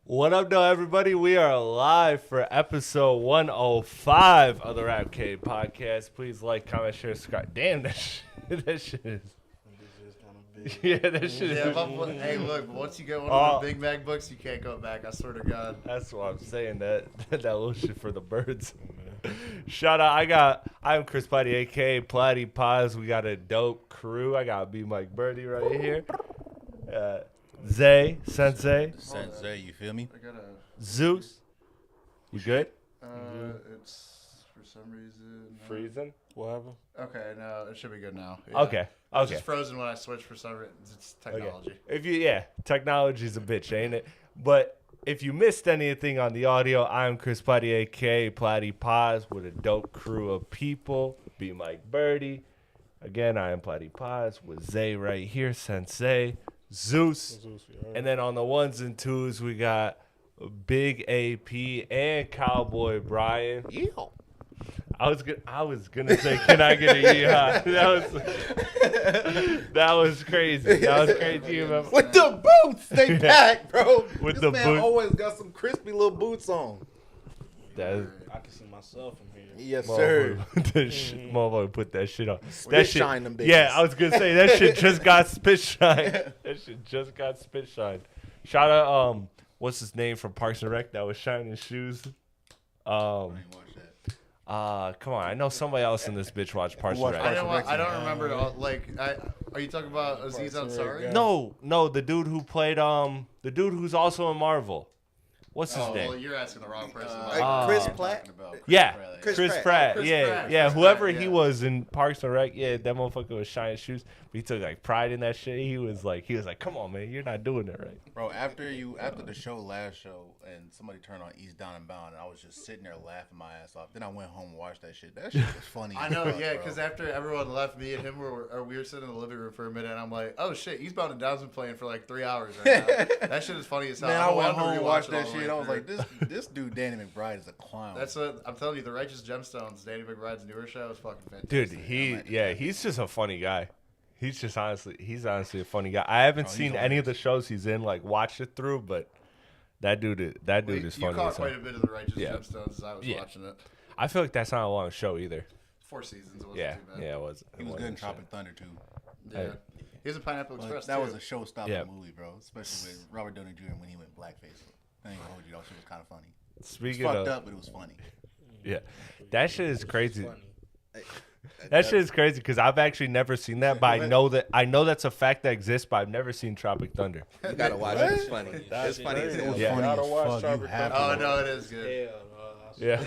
What up, though, everybody? We are live for episode 105 of the Rap Cave podcast. Please like, comment, share, subscribe. Damn, that shit is. Yeah, that shit is. Hey, look, once you get one of the Big Mac books, you can't go back. I swear to God. That's what I'm saying. That little shit for the birds. Shout out. I'm Chris Platte, a.k.a. Platte Paz. We got a dope crew. I got B Mike Birdie right here. Zay, Sensei, you feel me? I got a. Zeus. You good? It's for some reason. Freezing? What happened? Okay, no, it should be good now. Yeah. Okay. It was Okay. just frozen when I switched for some reason. It's technology. Okay. Technology's a bitch, ain't it? But if you missed anything on the audio, I'm Chris Platte, a.k.a. Platte Paz, with a dope crew of people. B Mike Birdie. Again, I am Platte Paz with Zay right here, Sensei, Zeus. And then on the ones and twos, we got Big AP and Cowboy Brian. Yeah. I was gonna say, can I get a yeehaw? That was crazy. That was crazy. You remember? With the boots, they packed, bro. With this the man boots. always got some crispy little boots on. That, I can see myself from here. Yes, sir. Motherfucker put that shit on. Spit That shit, shine them bitches. yeah, I was gonna say that shit just got spit shine. That shit just got spit shine. Shout out, what's his name from Parks and Rec that was shining shoes? Come on, I know somebody else in this bitch watched Parks and Rec. I don't remember. Are you talking about Aziz Ansari? No, the dude who played the dude who's also in Marvel. What's his name? Well, you're asking the wrong person. Chris Platte? Yeah, Chris Chris Pratt. Pratt. Chris Yeah, Pratt. yeah. Chris Whoever Pratt, he yeah. was in Parks and Rec, yeah, that motherfucker was shining shoes. But he took like pride in that shit. He was like, come on, man, you're not doing it right. Bro, after the last show, and somebody turned on East Down and Bound, and I was just sitting there laughing my ass off. Then I went home and watched that shit. That shit was funny. I know, as fuck, yeah, bro. because after everyone left, me and him we were sitting in the living room for a minute, and I'm like, oh shit, Eastbound and Down's been playing for like 3 hours right now. That shit is funny as hell. Man, I wanted went to home and rewatch watched it that all the shit. way I was through. like, this dude Danny McBride is a clown. That's what I'm telling you. The Righteous Gemstones, Danny McBride's newer show is fucking Dude, fantastic. he's just a funny guy. He's honestly a funny guy. I haven't seen any of the shows he's in, like watched it through, but that dude is You funny. caught as hell. quite a bit of the Righteous Yeah. Gemstones as I was Yeah. watching it. I feel like that's not a long show either. 4 seasons. It wasn't Yeah, too bad. yeah, it was. He was good in Tropic Thunder too. Yeah. He was in Pineapple But Express that too. was a show-stopping Yeah. movie, bro. Especially with Robert Downey Jr. when he went blackface. I ain't gonna hold you. That shit was kind of funny. It Speaking was of, fucked up, but it was funny. yeah, that shit is crazy. Funny. That shit is crazy because I've actually never seen that, but I know that's a fact that exists, but I've never seen Tropic Thunder. You gotta watch it. It's funny. It's funny as It hell. was Yeah. funny Gotta as watch fuck. You Tropic have to. Oh no, it is good. Hell no. Yeah,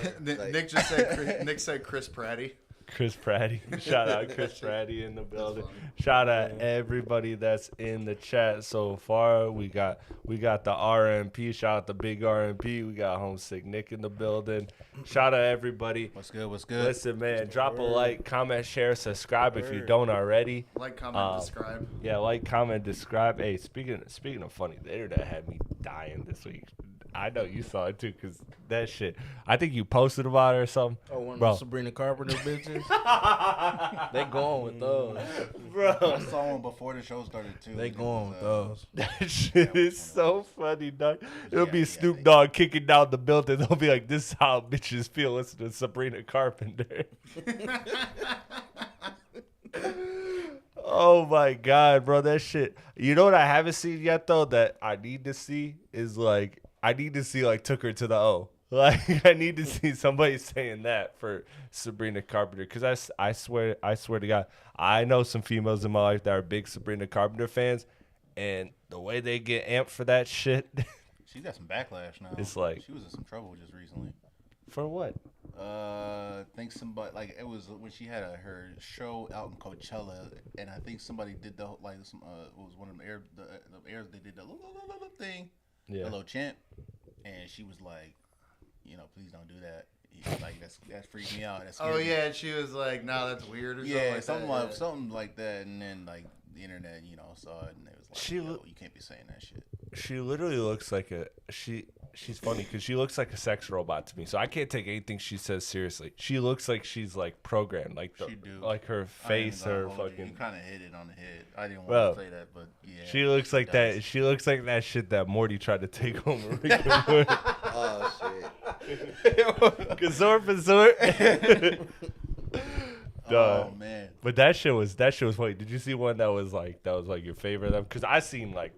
Nick just said Nick said Chris Pratty. Chris Pratty. Shout out Chris Pratty in the building. funny. Shout out everybody that's in the chat so far. We got the RMP. Shout out the big RMP. We got Homesick Nick in the building. Shout out everybody. What's good? What's good? Listen, man, drop a like, comment, share, subscribe if you don't already. Like, comment, describe. Yeah, like, comment, describe. Hey, speaking of funny, the internet had me dying this week. I know you saw it too, cause that shit. I think you posted about it or something. Oh, one Bro. of the Sabrina Carpenter bitches. They going with those. I Bro, saw one before the show started too. They It going was, with those. that shit is so funny, dog. It'll be Yeah, Snoop yeah. Dogg kicking down the building. They'll be like, "This is how bitches feel listening to Sabrina Carpenter." Oh my god, bro, that shit. You know what I haven't seen yet though that I need to see is like took her to the O. Like I need to see somebody saying that for Sabrina Carpenter because I swear to God I know some females in my life that are big Sabrina Carpenter fans, and the way they get amped for that shit. She got some backlash now. It's like- she was in some trouble just recently. For what? I think somebody like it was when she had her show out in Coachella, and I think somebody did the like some it was one of them the airs they did the little thing, Yeah. the little chant, and she was like, please don't do that. Like that freaked me out. That scared Oh me. yeah, and she was like, "No, that's weird." Or Yeah, something like that. and then like the internet, saw it, and it was like, She Yo, lo- you can't be saying that shit. She literally looks like she she's funny because she looks like a sex robot to me. So I can't take anything she says seriously. She looks like she's like programmed, like She do. like her face, her fucking. You kind of hit it on the head. I didn't Bro, want to say that, but yeah. She looks like does. that. She looks like that shit that Morty tried to take home. Rick and Morty. Oh shit. Gazorp. Oh man. But that shit was funny. Did you see one that was like your favorite of them? Because I seen like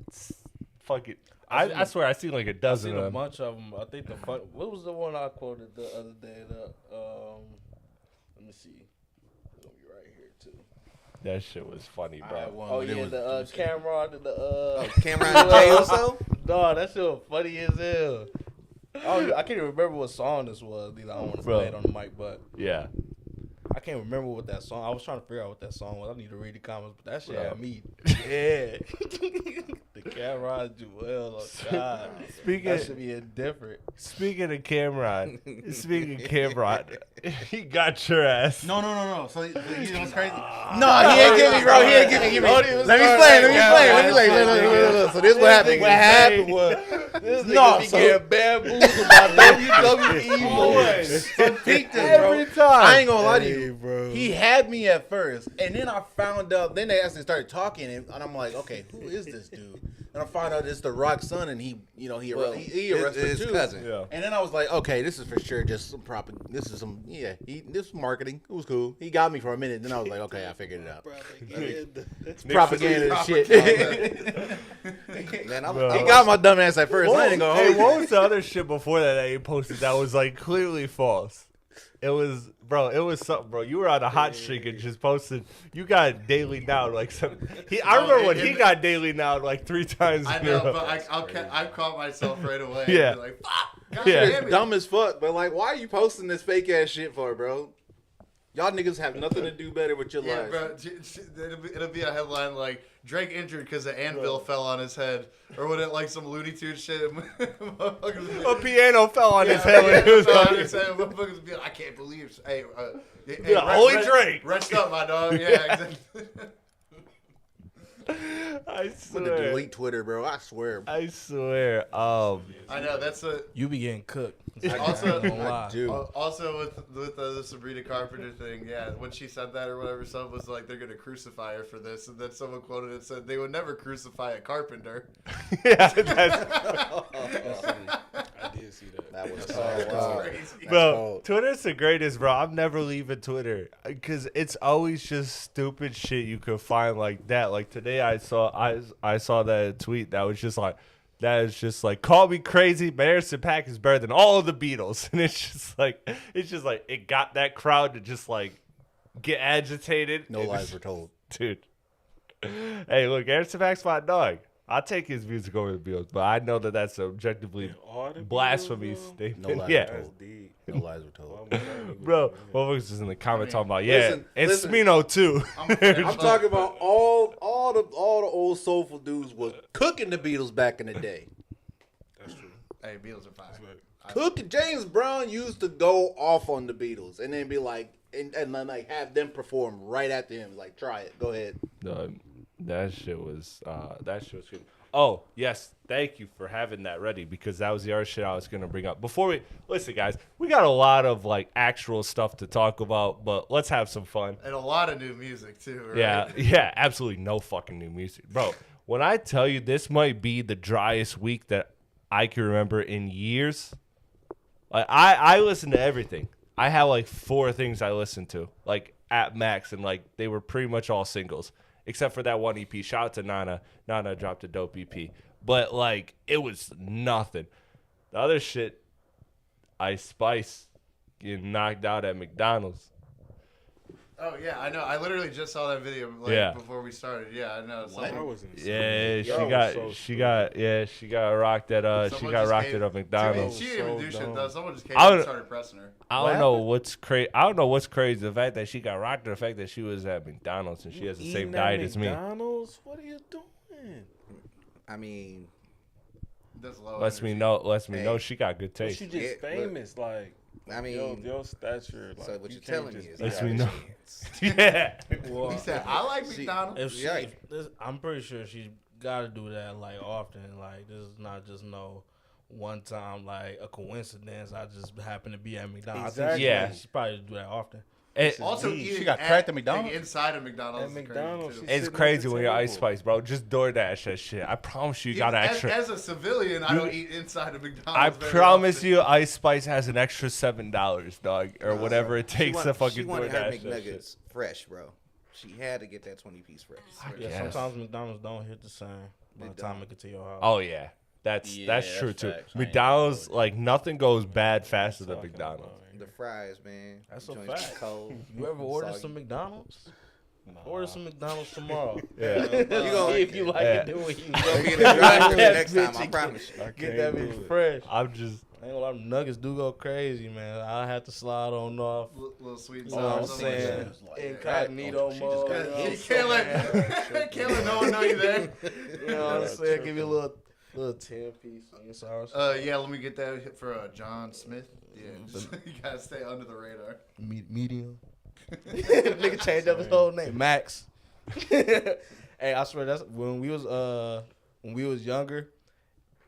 fucking. I swear I seen like a I've dozen seen of a them. bunch of them. I think what was the one I quoted the other day? Let me see. It's gonna be right here too. That shit was funny, I bro. had one Oh where they yeah, was the juicing. Cameron and the Cameron and Jay also? Dog, that shit was funny as hell. I can't even remember what song this was. Either I don't want to Bro. play it on the mic, but Yeah. I can't remember what that song. I was trying to figure out what that song was. I need to read the comments, but that shit Bro. had me. Yeah. The Cameron Jewel. Oh God. That should be indifferent. Speaking of Cameron, he got your ass. No. So you know what's crazy? No, he ain't give me, bro. He ain't give me. Let me explain. Look. So this what happened. What happened was This nigga No, be so- getting bamboozled by WWE boys. so peep this, bro. Every time. I ain't gonna lie to you. Hey, bro. He had me at first, and then I found out. Then they actually started talking, and I'm like, okay, who is this dude? And I found out it's the Rock's son, and he arrested his too. cousin. Yeah. And then I was like, okay, this is for sure just some this is some this is marketing. It was cool. He got me for a minute, then I was like, okay, I figured it out. It's propaganda and shit. Man, Bro. He got my dumb ass at first. I ain't gonna Hey, hold you. what was the other shit before that he posted that was like clearly false? It was something, bro. You were on a hot streak and just posted. You got Daily Now like some. I remember when he got Daily Now like 3 times. I in a know, row. but I caught myself right away. Yeah. And be like, fuck, God Yeah. damn It's it. dumb as fuck, but like, why are you posting this fake ass shit for, bro? Y'all niggas have nothing to do better with your Yeah, lives. bro. It'll be a headline like Drake injured because the anvil fell on his head, or would it like some Looney Tunes shit? A piano fell on his head when he was on on his head. Motherfuckers be like, I can't believe. Hey, Yeah, holy Drake. Rest up, my dog. Yeah, exactly. I I'm gonna swear. delete Twitter, bro. I swear. I swear. I know that's a. You be getting cooked. Also- I ain't gonna lie. Dude. Also with the Sabrina Carpenter thing, yeah, when she said that or whatever, someone was like, they're gonna crucify her for this, and then someone quoted it and said they would never crucify a carpenter. Yeah, that's, I did see that. That was That's cold. crazy. bro. cold. Twitter's the greatest, bro. I'm never leaving Twitter because it's always just stupid shit you could find like that. Like today, I saw that tweet that was just like. That is just like, call me crazy, but Anderson .Paak is better than all of the Beatles. And it's just like it got that crowd to just like get agitated. No lies were told. Dude. Hey, look, Anderson .Paak's my dog. I'll take his music over the Beatles, but I know that that's objectively All the blasphemy Beatles, statement. No lies Yeah. were told. deep. No lies were told. Bro, motherfuckers is in the comments talking about, listen, it's listen. Smino too. I'm talking about all the old soulful dudes was cooking the Beatles back in the day. That's true. Hey, Beatles are fine. Cooking. James Brown used to go off on the Beatles and then be like, and then like have them perform right after him. Like, try it. Go ahead. That shit was good. Oh, yes. Thank you for having that ready because that was the other shit I was going to bring up. Before we listen, guys, we got a lot of like actual stuff to talk about, but let's have some fun. And a lot of new music too, right? Yeah, absolutely no fucking new music. Bro, when I tell you this might be the driest week that I can remember in years, like I listen to everything. I have like 4 things I listen to, like at max, and like they were pretty much all singles. Except for that one EP. Shout out to Nana. Nana dropped a dope EP. But, like, it was nothing. The other shit, Ice Spice getting knocked out at McDonald's. Oh yeah, I know. I literally just saw that video like Yeah. before we started. Yeah, I know. That was insane. Yeah, That was so stupid. she got rocked at Someone got just rocked came- at McDonald's. She didn't even So do shit dumb. though. Someone just came I and would- started pressing her. I don't know what's crazy. I don't know what's crazy. The fact that she got rocked, or the fact that she was at McDonald's and she has the same Eating at diet as me. McDonald's? What are you doing? I mean, That's low. Lets me energy. know. Lets me Hey. know she got good But taste. you just Yeah, but- famous, like. I mean, your stature. Like, so what you're can't telling me just is be Lets out me of know. chance. Yeah. Well, He said, "I like She- McDonald's." if she, Right. if this, I'm pretty sure she's got to do that like often. Like this is not just no one time, like a coincidence. I just happened to be at McDonald's. Exactly. I think she probably do that often. Also, She eating got cracked at McDonald's? like, inside of McDonald's. At is McDonald's, crazy, too. she's It's sitting crazy at the when you're Ice table. Spice, bro. Just DoorDash that shit. I promise you got an extra. As a civilian, I don't eat inside of McDonald's. I very promise often. you, Ice Spice has an extra $7, dog, or whatever it takes to She fucking wanted her DoorDash that shit. McNuggets fresh, bro. She had to get that 20-piece fresh. Yeah, Yes. sometimes McDonald's don't hit the same by the They time don't. it get to your house. Oh yeah, that's Yeah, true that's too. facts. I ain't McDonald's, gonna like nothing goes bad faster than Talking McDonald's. about The fries, man. That's The a joints be fact. Cold. You ever order Soggy. some McDonald's? Order some McDonald's tomorrow. Yeah. You gonna See if you like Yeah. it, do it. You Gonna be in the drive-thru That next time, bitch I and promise you. Get that bitch fresh. I'm just I ain't gonna lie, them nuggets do go crazy, man. I had to slide on off. Little sweet and You know what sour I'm something. saying? Incognito She just mode. got- you know You what can't I'm let saying? can't let no one know you there. You know what I'm saying? Give you a little 10-piece sweet and sour. Yeah, let me get that hit for John Smith. Yeah, just, you gotta stay under the radar. Medium. Nigga changed up his whole name. Max. Hey, I swear that's when we was younger.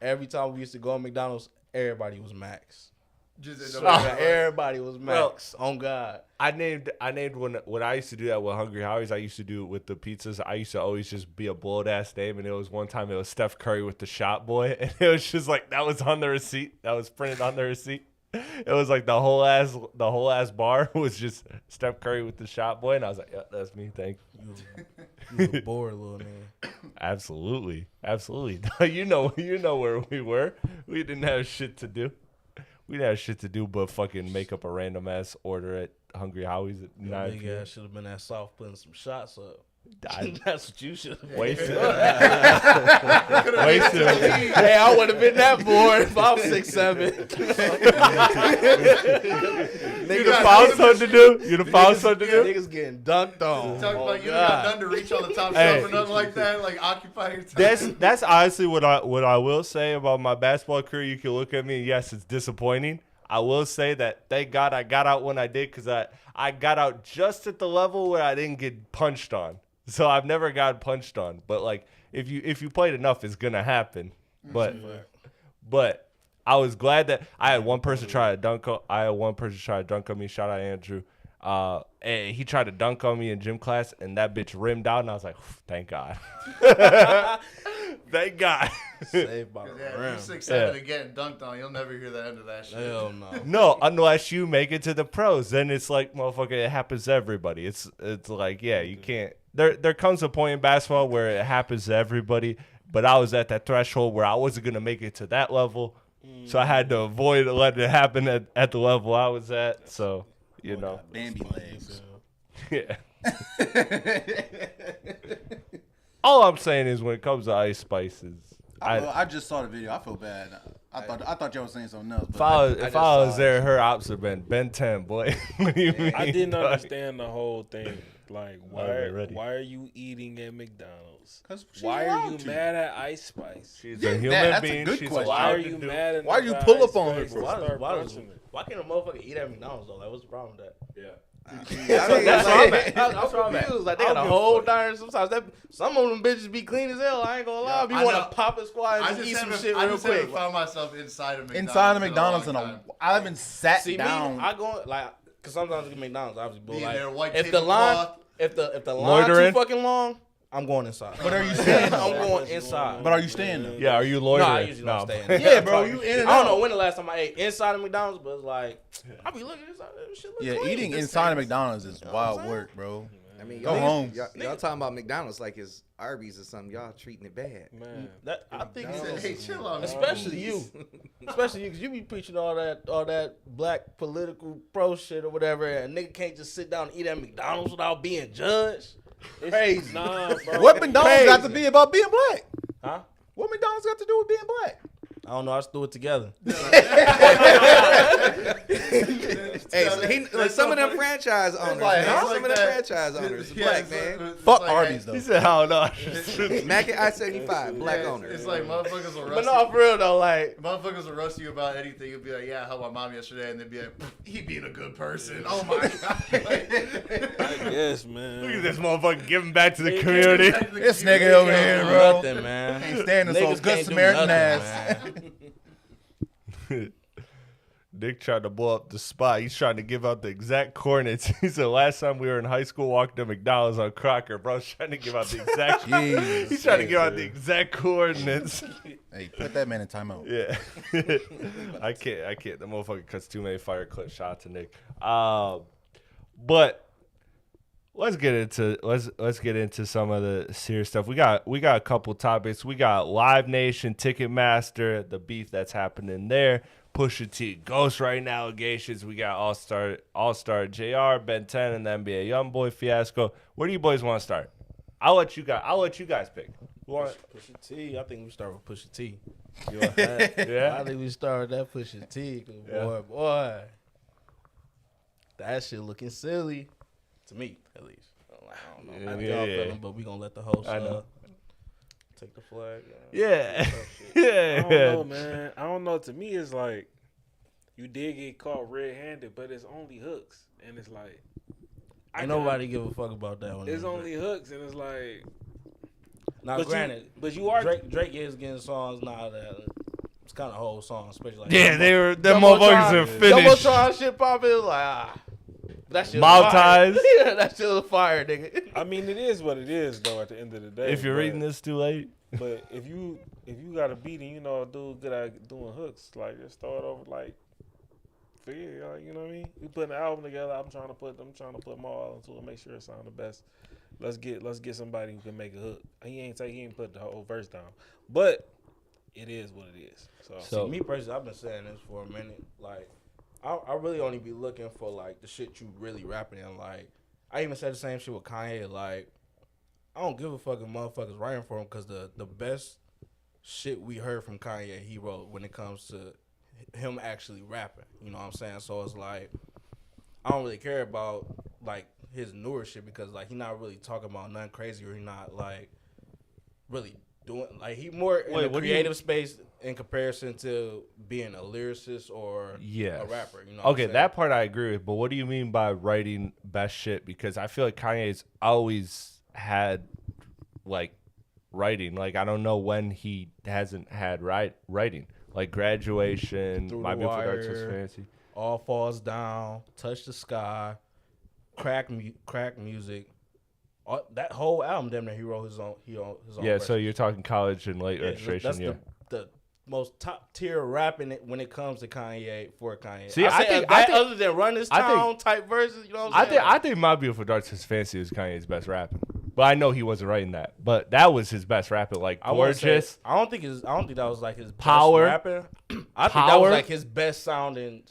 Every time we used to go to McDonald's, everybody was Max. Just Swear to God, everybody was Max. On God. I named when I used to do that with Hungry Howie's. I used to do it with the pizzas. I used to always just be a bold ass name, and it was one time it was Steph Curry with the Shot Boy, and it was just like that was on the receipt. That was printed on the receipt. It was like the whole ass bar was just Steph Curry with the Shot Boy, and I was like, yeah, that's me. Thanks. You was a bored little man. Absolutely. you know where we were. We didn't have shit to do. We didn't have shit to do but fucking make up a random ass order at Hungry Howie's at 9 Big p.m. ass should have been that soft putting some shots up. I That's what you should have wasted. Wasted. Hey, I would have been that bored if I was 6'7". You'd have found something to do. You'd have found something to do. Niggas getting dunked on. Talking Oh, about you don't got God. none to reach on the top Hey. shelf or nothing like that. Like occupy your time. That's honestly what I will say about my basketball career. You can look at me and yes, it's disappointing. I will say that thank God I got out when I did because I got out just at the level where I didn't get punched on. So I've never got punched on. But like if you played enough, it's gonna happen. But I was glad that I had one person try to dunk on me. Shout out Andrew. And he tried to dunk on me in gym class, and that bitch rimmed out, and I was like, thank God. Thank God. Saved by the Yeah, if rim. you're 6'7" Yeah. and getting dunked on, you'll never hear the end of that shit. Hell no. No, unless you make it to the pros, then it's like, motherfucker, it happens to everybody. It's like, yeah, you can't. There comes a point in basketball where it happens to everybody, but I was at that threshold where I wasn't gonna make it to that level, so I had to avoid letting it happen at the level I was at. So you know, Bambi legs. yeah. All I'm saying is when it comes to Ice Spices, I just saw the video. I feel bad. I thought y'all was saying something else. if But I was there, her ops have been Ben 10, boy. What do you mean? I didn't dog? understand the whole thing. Like, Alright, ready. why are you eating at McDonald's? 'Cause she's Why are allowed you to. mad at Ice Spice? She's Yeah, a human that's a being. good She's question. Why allowed are to you do- mad at Why you the pull Ice up on her Spice for? and start punching her? Why can't a motherfucker eat at McDonald's though? Like, what's the problem with that? Yeah. Yeah, I mean, That's like- where I'm at. That's where I'm at. Like, they got a I'll give whole a fuck. diner. Sometimes some of them bitches be clean as hell. I ain't gonna lie. If you I want know. to pop a squat and just eat some shit I real just haven't quick. found myself inside of McDonald's. inside of McDonald's in in a long time. I haven't sat See down. me, I go like, cause sometimes I get McDonald's obviously, but Being like, there, white if the tablecloth. line, if the line Loitering? too fucking long, I'm going inside. But are you staying? I'm though? going inside. But are you staying? though? Yeah, are you No, loitering? I usually don't stay in there. Yeah, bro. You in and I out. don't know when the last time I ate inside of McDonald's, but it's like I be looking inside. That shit look Yeah, clean. eating This inside of thing- McDonald's is what I'm wild saying? work, bro. I mean, Go y'all, home. y'all talking about McDonald's like it's Arby's or something. Y'all treating it bad. Man. That, I think He said, it's- hey, chill on me. especially you, because you be preaching all that black political pro shit or whatever, and a nigga can't just sit down and eat at McDonald's without being judged. It's crazy. Nah, bro. What McDonald's got to Crazy. be about being black? Huh? What McDonald's got to do with being black? I don't know. I just threw it together. Hey, so like some of them franchise owners, like, man, huh? some of them franchise owners, Yeah, black it's man. like- it's Fuck like, Arby's He though. said, I don't know. Mac at I-75, black yeah, owner. It's like motherfuckers will But roast no, for real though, like Motherfuckers will roast you about anything. You'll be like, yeah, I helped my mom yesterday. And they'd be like, he being a good person. Oh, my God. I guess, man. Look at this motherfucker giving back to the community. This nigga over here, bro. nothing, man. Ain't standing so Niggas good can't do Samaritan nothing, ass. man. Nick tried to blow up the spot. He's trying to give out the exact coordinates. He said last time we were in high school walking to McDonald's on Crocker, bro's trying to give out the exact. He's trying to give out the exact coordinates. Hey, put that man in timeout. Yeah, I can't. The motherfucker cuts too many fire clip shots to Nick. But let's get into some of the serious stuff. We got a couple topics. We got Live Nation, Ticketmaster, the beef that's happening there. Pusha-T, Ghostwriter allegations. We got Allstar JR, Ben 10, and the NBA Youngboy fiasco. Where do you boys want to start? I'll let you guys pick. Pusha T. I think we start with Pusha T. Yeah. I think we start with that Pusha T. Boy, that shit looking silly to me, at least. I don't know. I think y'all feeling, but we gonna let the host take the flag. Yeah. I don't know, man. I don't know. To me, it's like you did get caught red-handed, but it's only hooks, and it's like Ain't nobody give a fuck about that one. It's only hooks, and it's like. Now, But granted, but you are Drake is getting songs now that it's kind of whole song, especially like them motherfuckers are finished. Jumbotron shit popping, like that shit. Mob ties. Yeah, that shit was fire, nigga. I mean, it is what it is, though. At the end of the day, If you're reading this too late. But if you got a beat and you know a dude good at doing hooks, like just throw it over, like figure, like, you know what I mean? We putting an album together. I'm trying to put them all into it, make sure it sound the best. Let's get somebody who can make a hook. He ain't put the whole verse down, but it is what it is. So me personally, I've been saying this for a minute. Like, I really only be looking for like the shit you really rapping in. Like, I even said the same shit with Kanye. Like, I don't give a fuck if motherfuckers writing for him, because the best shit we heard from Kanye he wrote when it comes to him actually rapping. You know what I'm saying? So it's like, I don't really care about like his newer shit, because like he not really talking about nothing crazy, or he not like really doing, like he more in the creative space in comparison to being a lyricist or a rapper. You know what I'm saying? That part I agree with, but what do you mean by writing best shit? Because I feel like Kanye's always had like writing. Like, I don't know when he hasn't had writing. Like Graduation, Through My the Beautiful Dark Wire, Twisted Fantasy, All Falls Down, Touch the Sky, Crack Music. That whole album, damn near he wrote his own. Yeah, version. So you're talking college and late registration. That's the most top tier rapping when it comes to Kanye, for Kanye. See, I think other than Run This Town type verses, you know what I'm saying? I think My Beautiful Dark Twisted Fantasy was Kanye's best rapping. But I know he wasn't writing that. But that was his best rapping. Like Gorgeous. I don't think that was like his Power. best rapping. I think that was like his best sounding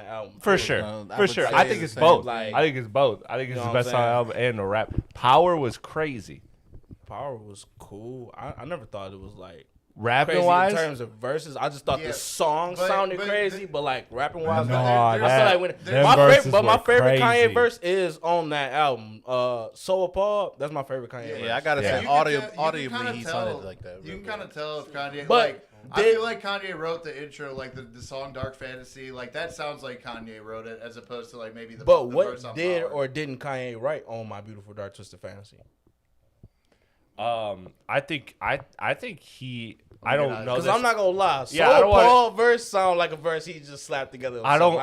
album. For sure. I think it's both. I think it's both. I think it's his best sounding album and the rap. Power was crazy. Power was cool. I never thought it was like rapping crazy wise in terms of verses. I just thought the song sounded crazy, but like rapping wise, No, I feel like my favorite Kanye verse is on that album. So Appalled. That's my favorite Kanye verse. Yeah, I gotta say, audibly he sounded like that. You can kind of tell if Kanye, but I feel like Kanye wrote the intro, like the song Dark Fantasy, like that sounds like Kanye wrote it, as opposed to like maybe the. But the what verse on did Power. or didn't Kanye write on My Beautiful Dark Twisted Fantasy? I think he. I don't know. Because I'm not gonna lie. So I don't Paul verse sound like a verse he just slapped together. I don't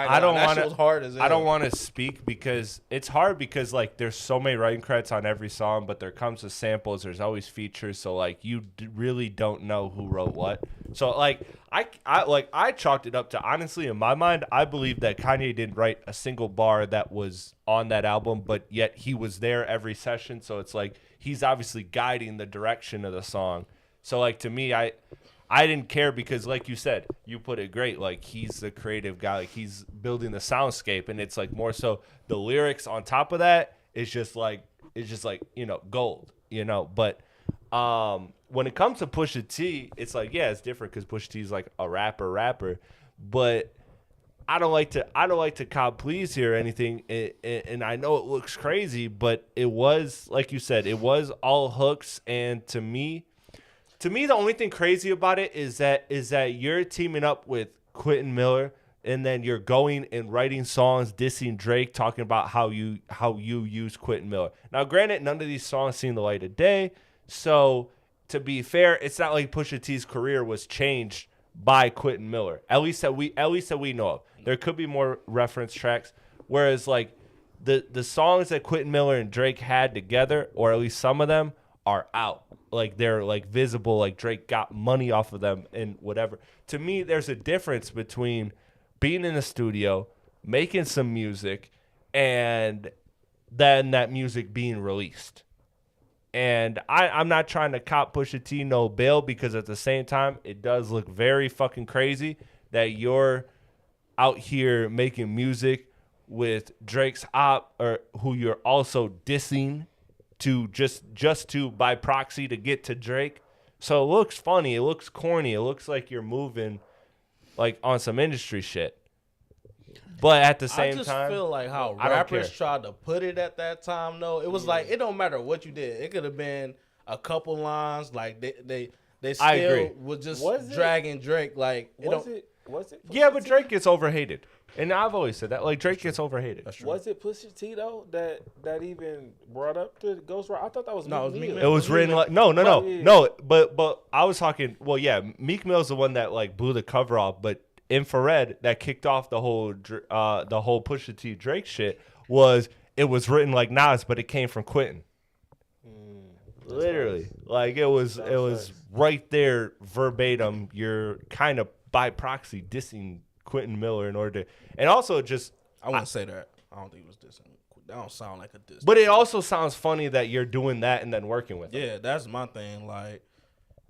want to speak because it's hard, because like there's so many writing credits on every song, but there comes with samples. There's always features, so like you really don't know who wrote what. So like I chalked it up to, honestly, in my mind, I believe that Kanye didn't write a single bar that was on that album, but yet he was there every session. So it's like he's obviously guiding the direction of the song. So, like, to me, I didn't care, because, like you said, you put it great. Like, he's the creative guy. Like, he's building the soundscape, and it's, like, more so the lyrics on top of that is just, like, you know, gold, you know. But when it comes to Pusha T, it's like, yeah, it's different, because Pusha T is, like, a rapper. But I don't like to cop please here or anything, and I know it looks crazy, but it was, like you said, it was all hooks, and to me, the only thing crazy about it is that you're teaming up with Quentin Miller, and then you're going and writing songs dissing Drake, talking about how you use Quentin Miller. Now, granted, none of these songs seen the light of day, so to be fair, it's not like Pusha T's career was changed by Quentin Miller. At least that we know of. There could be more reference tracks. Whereas like the songs that Quentin Miller and Drake had together, or at least some of them, are out. Like they're like visible, like Drake got money off of them and whatever. To me, there's a difference between being in the studio, making some music, and then that music being released. And I'm not trying to cop Pusha-T no bail, because at the same time, it does look very fucking crazy that you're out here making music with Drake's op, or who you're also dissing to just to by proxy to get to Drake. So it looks funny, it looks corny, it looks like you're moving like on some industry shit. But at the same time, I just feel like how rappers tried to put it at that time, though. It was like, it don't matter what you did. It could have been a couple lines. Like, they still was just dragging Drake. Like, Was it? Yeah, but Drake gets overhated. And I've always said that. Like, Drake gets overhated. Was it Pusha T, though, that even brought up the Ghostwriter? I thought that was Meek Mill. It was written like, no. But I was talking, well, yeah, Meek Mill's the one that, like, blew the cover off, but Infrared that kicked off the whole Pusha T Drake shit was written like Nas, but it came from Quentin. Literally, like it was right there verbatim. You're kind of by proxy dissing Quentin Miller in order to, and also just I wouldn't say that. I don't think it was dissing. That don't sound like a diss. But it also sounds funny that you're doing that and then working with him. Yeah, that's my thing. Like,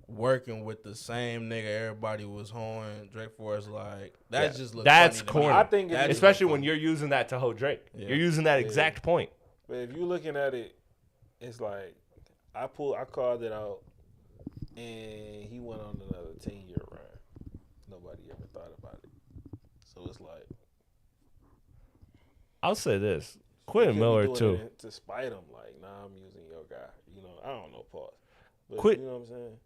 working with the same nigga everybody was hoeing Drake for is like that just looks that's funny corny. I think especially when you're using that to hoe Drake. Yeah. You're using that exact point. But if you're looking at it, it's like I called it out, and he went on another 10-year run. Nobody ever thought about it. So it's like, I'll say this: Quentin Miller too. To spite him, like, nah, I'm using your guy. You know, I don't know, pause. But you know what I'm saying?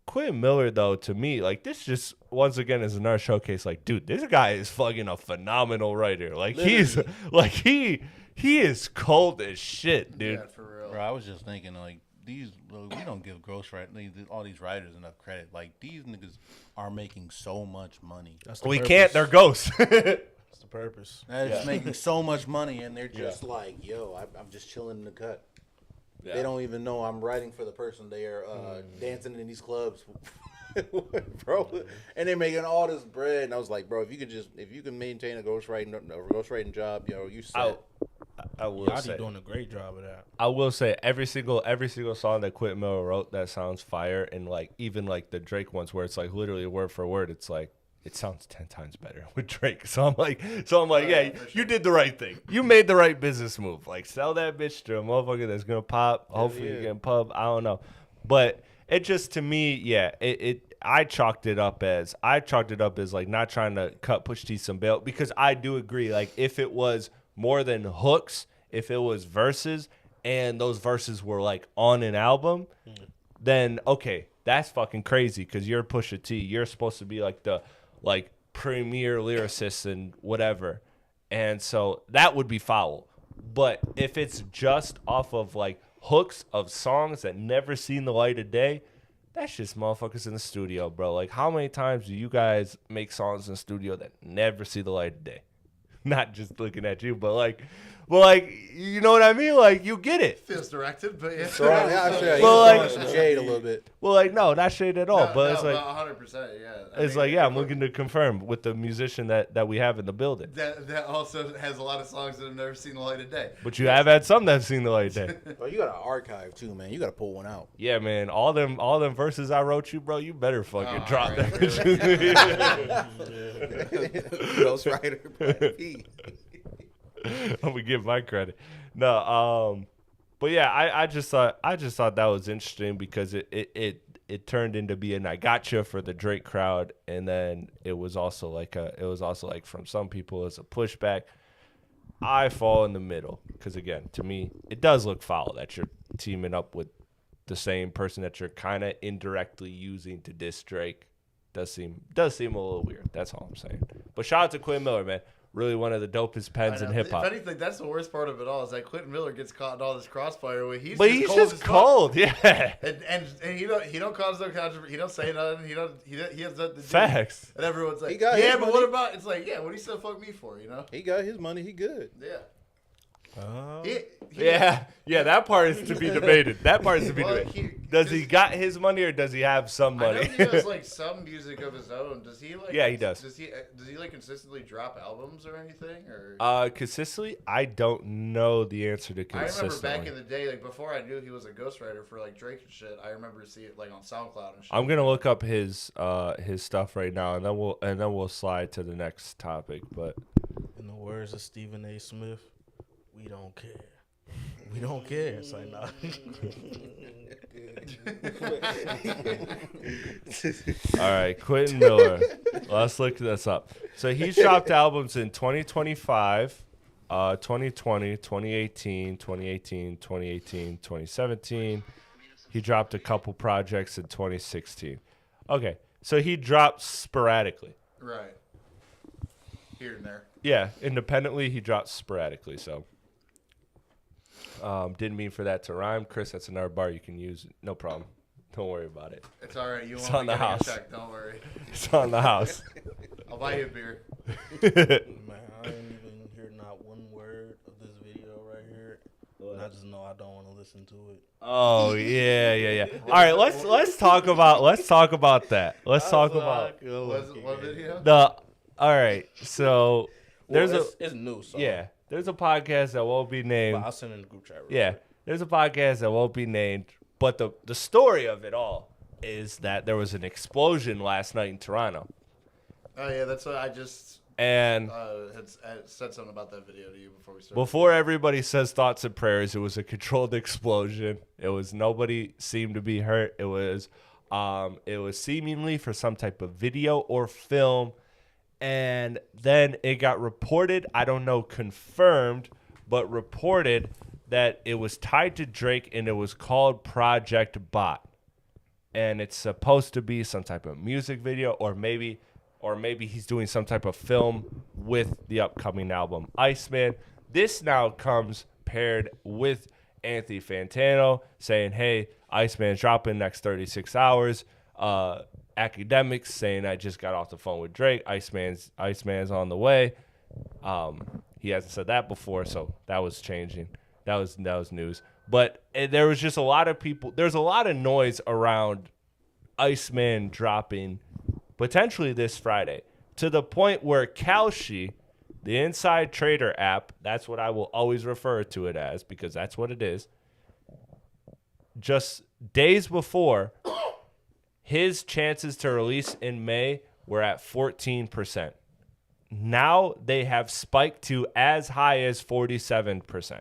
Quentin Miller, though, to me, like, this just, once again, is another showcase. Like, dude, this guy is fucking a phenomenal writer. Like, he's, like, he is cold as shit, dude. Yeah, for real. Bro, I was just thinking, like, we don't give all these writers enough credit. Like, these niggas are making so much money. We can't, they're ghosts. That's the purpose. They're just making so much money, and they're Just like, yo, I'm just chilling in the cut. Yeah. They don't even know I'm writing for the person they are dancing in these clubs, bro. And they're making all this bread. And I was like, bro, if you can maintain a ghostwriting job, yo, you set. I will say, doing a great job of that. I will say every single song that Quentin Miller wrote that sounds fire, and like even like the Drake ones where it's like literally word for word, it's like it sounds 10 times better with Drake. So I'm like, yeah, you did the right thing. You made the right business move. Like, sell that bitch to a motherfucker that's gonna pop. Hopefully you get pub. I don't know, but it just, to me, yeah, I chalked it up as like not trying to cut Pusha T some bail, because I do agree. Like, if it was more than hooks, if it was verses and those verses were like on an album, then okay, that's fucking crazy, because you're Pusha T. You're supposed to be like the premier lyricist and whatever, and so that would be foul. But if it's just off of like hooks of songs that never seen the light of day, that's just motherfuckers in the studio, bro. Like, how many times do you guys make songs in the studio that never see the light of day? Not just looking at you, but like, you know what I mean? Like, you get it. Feels directed, but yeah. Some shade a little bit. Well, like, no, not shade at all. But it's like 100%. Yeah. It's like, yeah, I'm looking to confirm with the musician that we have in the building. That also has a lot of songs that have never seen the light of day. But you have had some that have seen the light of day. Well, you got an archive too, man. You got to pull one out. Yeah, man. All them verses I wrote you, bro. You better fucking drop that. Ghostwriter. I'm gonna give my credit. No, but yeah, I just thought that was interesting, because it turned into being I gotcha for the Drake crowd, and then it was also like from some people as a pushback. I fall in the middle, because again, to me, it does look foul that you're teaming up with the same person that you're kind of indirectly using to diss Drake. Does seem a little weird. That's all I'm saying. But shout out to Quentin Miller, man. really one of the dopest pens in hip hop. If anything, that's the worst part of it all is that Quentin Miller gets caught in all this crossfire where he's Just cold, yeah. And he don't cause no controversy. He don't say nothing. He has nothing to do. Facts. And everyone's like, got his yeah, but money. what about? It's like, yeah, what do you still fuck me for? You know? He got his money. He good. Yeah. Oh. Yeah, that part is to be debated. That part is to be Well, debated. Does he got his money or does he have some I know money? he has like some music of his own. Does he like? Yeah, he does. Does he like consistently drop albums or anything? Or Consistently, I don't know the answer to I remember consistently. back in the day, like before I knew he was a ghostwriter for like Drake and shit. I remember seeing it like on SoundCloud and shit. I'm gonna look up his stuff right now, and then we'll slide to the next topic. But In the words of Stephen A. Smith, we don't care. We don't care. It's like, nah. all right, Quentin Miller. Let's look this up. So he's dropped albums in 2025, 2020, 2018, 2018, 2018, 2017. He dropped a couple projects in 2016. Okay, so he drops sporadically. Right. Here and there. Yeah, independently, he drops sporadically. So, didn't mean for that to rhyme. Chris, that's another bar you can use. No problem. Don't worry about it. It's all right. You It's won't on be the getting house. a check. Don't worry. It's on the house. I'll buy you a beer. Man, I didn't even hear not one word of this video right here. And I just know I don't want to listen to it. Oh yeah. All right, let's talk about that. Let's talk about What video? the. All right, so there's it's new, so there's a podcast that won't be named. But I'll send it in the group chat. Yeah, there's a podcast that won't be named, but the story of it all is that there was an explosion last night in Toronto, Oh yeah, that's what I just and had said something about that video to you before we started. before everybody says thoughts and prayers, it was a controlled explosion. It was nobody seemed to be hurt. It was seemingly for some type of video or film. And then it got reported, I don't know, confirmed, but reported that it was tied to Drake and it was called Project Bot. And it's supposed to be some type of music video or maybe he's doing some type of film with the upcoming album Iceman. This now comes paired with Anthony Fantano saying, hey, Iceman's dropping next 36 hours. Academics saying I just got off the phone with Drake. Iceman's on the way. He hasn't said that before, so that was changing. That was news. But there was just a lot of people. There's a lot of noise around Iceman dropping potentially this Friday to the point where Kalshi, the Inside Trader app, that's what I will always refer to it as because that's what it is. Just days before, his chances to release in May were at 14%. Now they have spiked to as high as 47%.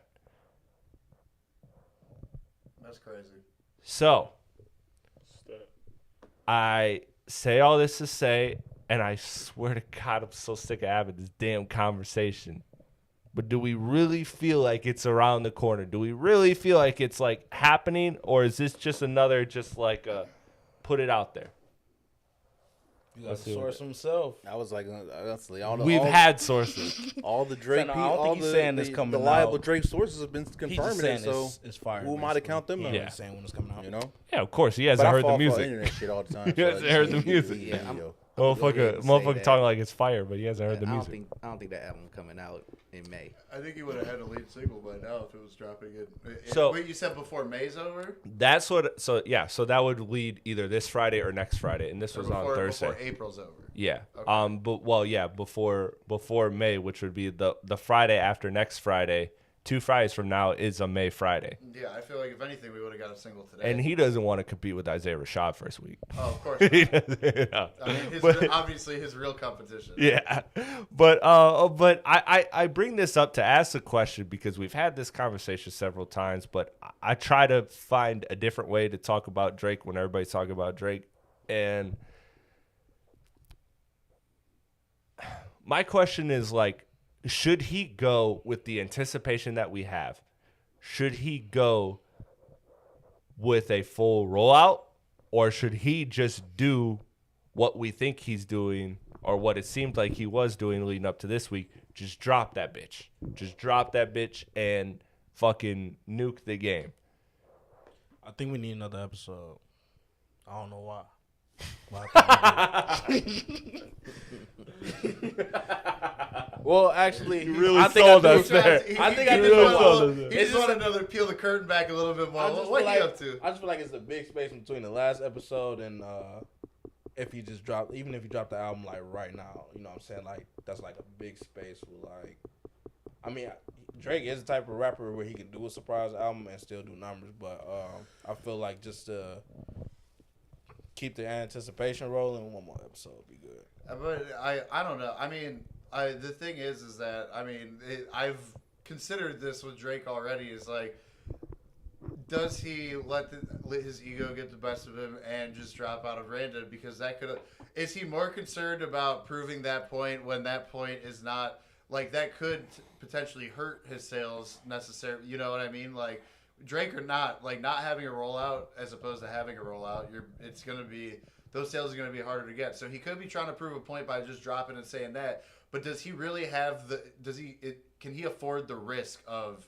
That's crazy. So, I say all this to say, and I swear to God, I'm so sick of having this damn conversation. But do we really feel like it's around the corner? Do we really feel like it's like happening? Or is this just another, just like a, put it out there? You got to source himself. I was like, honestly, We've had sources. all the Drake I people, don't think all he's the, saying it's the coming reliable out. Drake sources have been He's just confirming saying it. So it's fire. who am I to count them out? Yeah. Saying when it's coming out. You know, Yeah, of course. He hasn't but I heard fall the for music. internet shit all the time. He hasn't heard the music. Yeah, Motherfucker talking like it's fire, but he hasn't heard the music. I don't think that album coming out in May. I think he would have had a lead single by now if it was dropping it. So- wait, you said before May's over? That's what. So yeah. So that would lead either this Friday or next Friday, and this Or was on Thursday. Before April's over. Yeah. Okay. But well, yeah. Before May, which would be the Friday after next Friday. 2 Fridays from now is a May Friday, Yeah, I feel like if anything, we would have got a single today. and he doesn't want to compete with Isaiah Rashad first week. Oh, of course. He Not. doesn't, no. I mean, But- obviously his real competition. Yeah, but I bring this up to ask a question because we've had this conversation several times, but I try to find a different way to talk about Drake when everybody's talking about Drake, and my question is like, should he go with the anticipation that we have? Should he go with a full rollout, or should he just do what we think he's doing or what it seemed like he was doing leading up to this week, just drop that bitch. Just drop that bitch and fucking nuke the game. I think we need another episode. I don't know why. Well, actually, You really I think sold I do. us there. I think he I just do. want- It's He just just want another peel the curtain back a little bit more. I just What feel you like, up to? I just feel like it's a big space between the last episode and if he just dropped, even if he dropped the album like right now, you know what I'm saying? Like that's like a big space for like, I mean, Drake is the type of rapper where he can do a surprise album and still do numbers, but I feel like just to keep the anticipation rolling, one more episode would be good. But I don't know. I mean, the thing is that I mean I've considered this with Drake already. Is like, does he let his ego get the best of him and just drop out of random? Because that could. Is he more concerned about proving that point when that point is not like that could potentially hurt his sales necessarily? You know what I mean? Like Drake or not, like not having a rollout as opposed to having a rollout, it's gonna be. Those sales are going to be harder to get. So he could be trying to prove a point by just dropping and saying that. But does he really have can he afford the risk of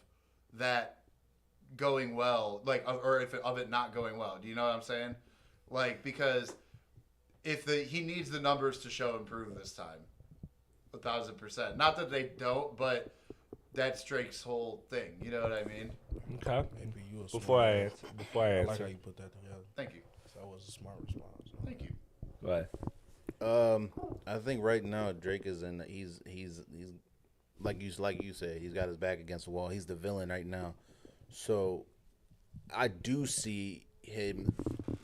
that going well, like, or of it not going well? Do you know what I'm saying? Like, because he needs the numbers to show improve this time, 1,000%. Not that they don't, but that's Drake's whole thing. You know what I mean? Okay. Maybe you a Before I smart answer, before I man. I like answer, how you put that together. Thank you. That was a smart response. Thank you. go ahead. I think right now Drake is in. He's like you said. He's got his back against the wall. He's the villain right now. So I do see him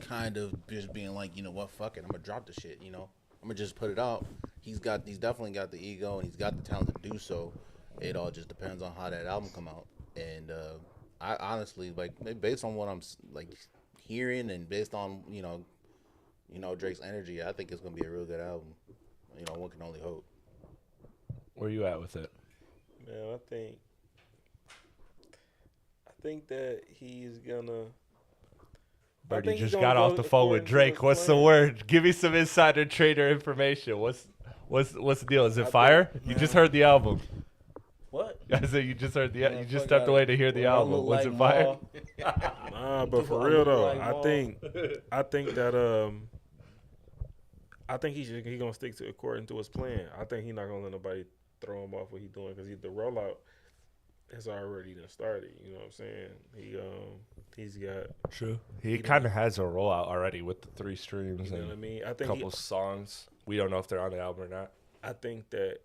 kind of just being like, you know what, fuck it, I'm gonna drop the shit. You know, I'm gonna just put it out. He's definitely got the ego and he's got the talent to do so. It all just depends on how that album come out. And I honestly, like, based on what I'm like hearing and based on you know Drake's energy, I think it's gonna be a real good album. You know, one can only hope. Where you at with it? Man, I think that he's gonna. Birdie think he's just gonna got off go the phone with according to Drake. his What's the plan. word? Give me some insider trader information. What's the deal? Is it I fire? think- You just heard the album. What? I said you just heard the. Man, You just fuck stepped that. away to hear the When I album. look Was like it fire? Maul- Nah, but for I real look though, like I Maul. think that he gonna stick to according to his plan. I think he's not gonna let nobody throw him off what he's doing because the rollout has already done started. You know what I'm saying? He's got. True. He kind of has a rollout already with the 3 streams You know and what I mean? I a think couple songs. We don't know if they're on the album or not. I think that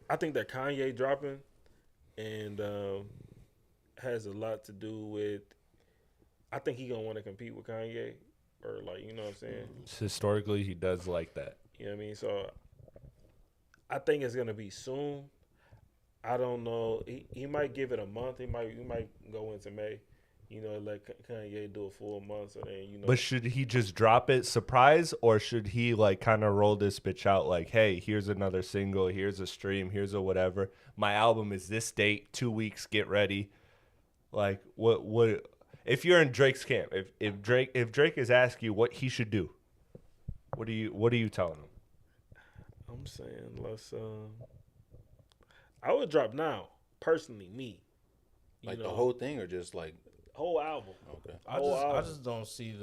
I think that Kanye dropping and has a lot to do with. I think he gonna want to compete with Kanye, or like, you know what I'm saying. Historically, he does like that. You know what I mean? So I think it's gonna be soon. I don't know. He might give it a month. He might go into May. You know, let Kanye do a full month, so then But should he just drop it surprise, or should he like kind of roll this bitch out like, hey, here's another single, here's a stream, here's a whatever. My album is this date, 2 weeks, get ready. Like what if you're in Drake's camp, if Drake is asking you what he should do, what are you telling him? I'm saying I would drop now, personally, me. You Like know, the whole thing, or just like whole album. okay. I just don't see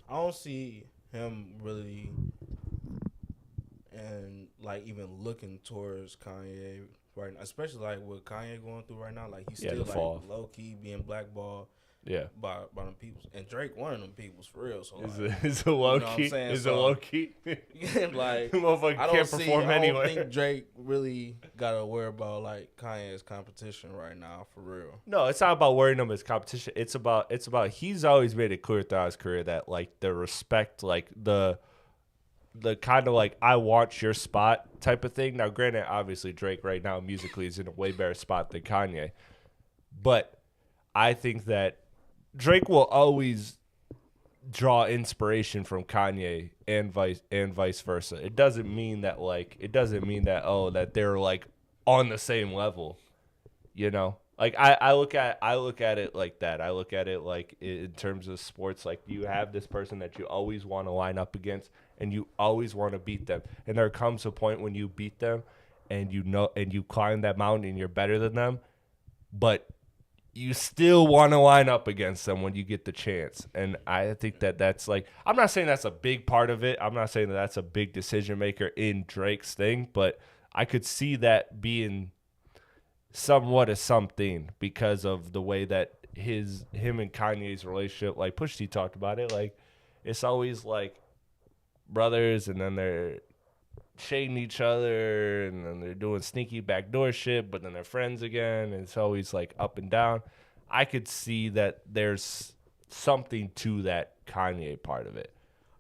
I don't see him really and like even looking towards Kanye right now, especially like what Kanye going through right now. Like he's Yeah, still the like fall. low key being blackballed Yeah. by them peoples, and Drake one of them peoples for real. So Is a low you know what I'm key? saying? Is a So- low key? like Motherfucker I can't perform I anyway. don't think Drake really gotta worry about like Kanye's competition right now for real. No, it's not about worrying him as competition. It's about he's always made it clear throughout his career that like the respect, like the kind of like I want your spot type of thing. Now, granted, obviously Drake right now musically is in a way better spot than Kanye, but I think that Drake will always draw inspiration from Kanye and vice versa. It doesn't mean that that they're like on the same level, you know. Like I look at it like that. I look at it like in terms of sports. Like you have this person that you always want to line up against, and you always want to beat them. And there comes a point when you beat them and you climb that mountain and you're better than them, but you still want to line up against them when you get the chance. And I think that's like, I'm not saying that's a big part of it. I'm not saying that that's a big decision maker in Drake's thing, but I could see that being somewhat of something because of the way that him and Kanye's relationship, like Pusha-T talked about it, like it's always like brothers and then they're shading each other and then they're doing sneaky backdoor shit, but then they're friends again, and it's always like up and down. I could see that there's something to that Kanye part of it.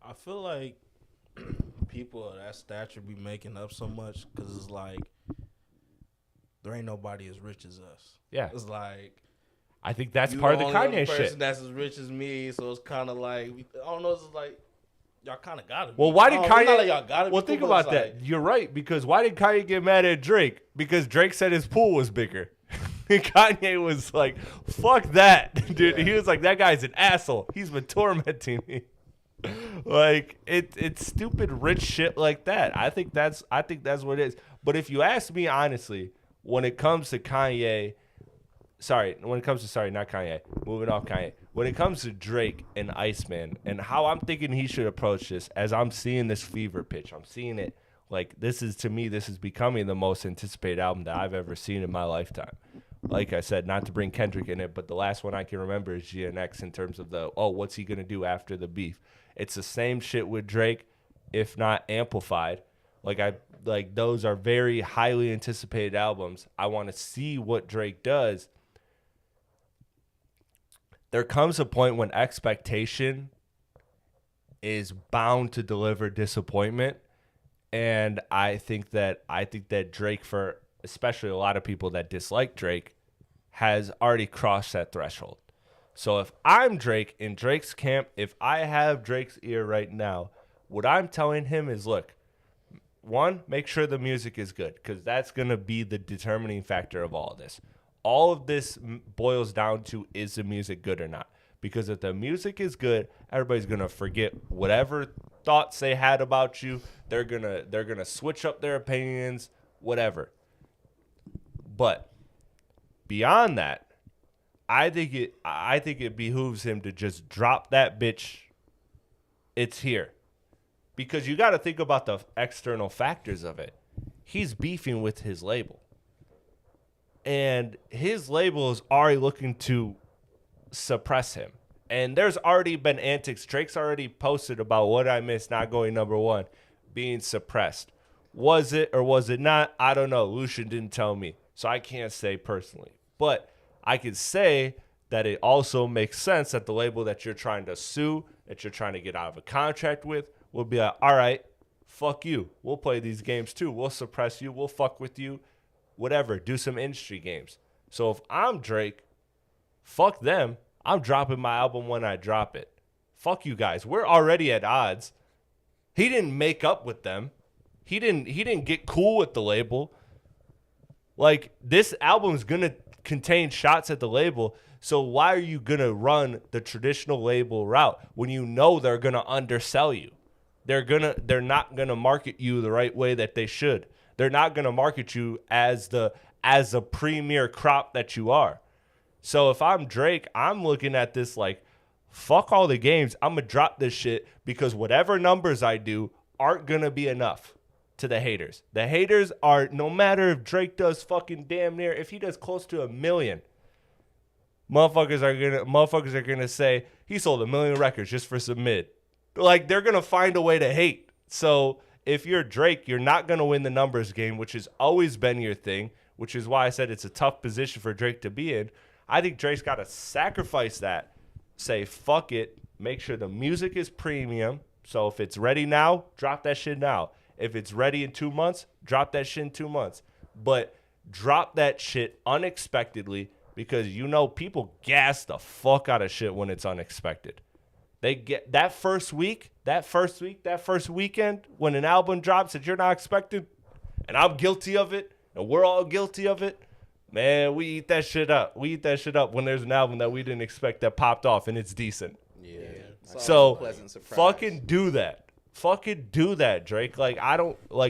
I feel like people of that stature be making up so much because it's like there ain't nobody as rich as us. Yeah. It's like I think that's part of the Kanye person shit. That's as rich as me, so it's kind of like, I don't know, it's like y'all kind of got it. Well, why did Kanye? Not like y'all got it. Well, think about that. You're right, because why did Kanye get mad at Drake? Because Drake said his pool was bigger. And Kanye was like, "Fuck that, dude." Yeah. He was like, "That guy's an asshole. He's been tormenting me." Like it's stupid rich shit like that. I think that's what it is. But if you ask me honestly, when it comes to Kanye. Not Kanye. Moving off Kanye. When it comes to Drake and Iceman and how I'm thinking he should approach this, as I'm seeing this fever pitch, I'm seeing it like this is becoming the most anticipated album that I've ever seen in my lifetime. Like I said, not to bring Kendrick in it, but the last one I can remember is GNX in terms of what's he going to do after the beef? It's the same shit with Drake, if not amplified. Like those are very highly anticipated albums. I want to see what Drake does. There comes a point when expectation is bound to deliver disappointment, and I think that Drake, for especially a lot of people that dislike Drake, has already crossed that threshold. So if I'm Drake in Drake's camp, if I have Drake's ear right now, what I'm telling him is, look, one, make sure the music is good, because that's going to be the determining factor of all of this. All of this boils down to, is the music good or not? Because if the music is good, everybody's gonna forget whatever thoughts they had about you. They're gonna switch up their opinions, whatever. But beyond that, I think it behooves him to just drop that bitch. It's here, because you got to think about the external factors of it. He's beefing with his label. And his label is already looking to suppress him. And there's already been antics. Drake's already posted about What I Miss not going #1, being suppressed. Was it or was it not? I don't know. Lucian didn't tell me, so I can't say personally. But I could say that it also makes sense that the label that you're trying to sue, that you're trying to get out of a contract with, will be like, all right, fuck you. We'll play these games too. We'll suppress you. We'll fuck with you. Whatever, do some industry games. So if I'm Drake, fuck them. I'm dropping my album when I drop it. Fuck you guys. We're already at odds. He didn't make up with them. He didn't get cool with the label. Like, this album's gonna contain shots at the label. So why are you gonna run the traditional label route when you know they're gonna undersell you? They're not gonna market you the right way that they should. They're not going to market you as a premier crop that you are. So if I'm Drake, I'm looking at this like, fuck all the games. I'm going to drop this shit because whatever numbers I do aren't going to be enough to the haters. The haters are, no matter if Drake does fucking damn near, if he does close to 1 million, motherfuckers are going to say he sold 1 million records just for Submit. Like, they're going to find a way to hate. So if you're Drake, you're not going to win the numbers game, which has always been your thing, which is why I said it's a tough position for Drake to be in. I think Drake's got to sacrifice that, say, fuck it, make sure the music is premium. So if it's ready now, drop that shit now. If it's ready in 2 months, drop that shit in 2 months. But drop that shit unexpectedly, because you know people gas the fuck out of shit when it's unexpected. They get that first weekend when an album drops that you're not expecting, and I'm guilty of it, and we're all guilty of it. Man, we eat that shit up. We eat that shit up when there's an album that we didn't expect that popped off and it's decent. Yeah. So fucking do that. Fucking do that, Drake. Like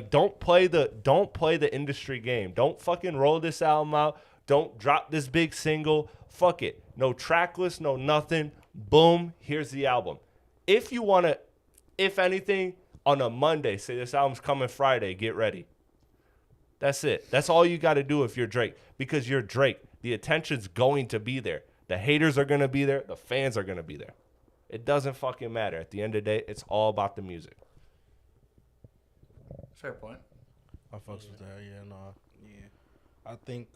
don't play the industry game. Don't fucking roll this album out. Don't drop this big single. Fuck it. No track list, no nothing. Boom, here's the album. If you want to, if anything, on a Monday, say this album's coming Friday, get ready. That's it. That's all you got to do if you're Drake, because you're Drake. The attention's going to be there. The haters are going to be there. The fans are going to be there. It doesn't fucking matter. At the end of the day, it's all about the music. Fair point. I fucks with that. Yeah, no. Yeah. I think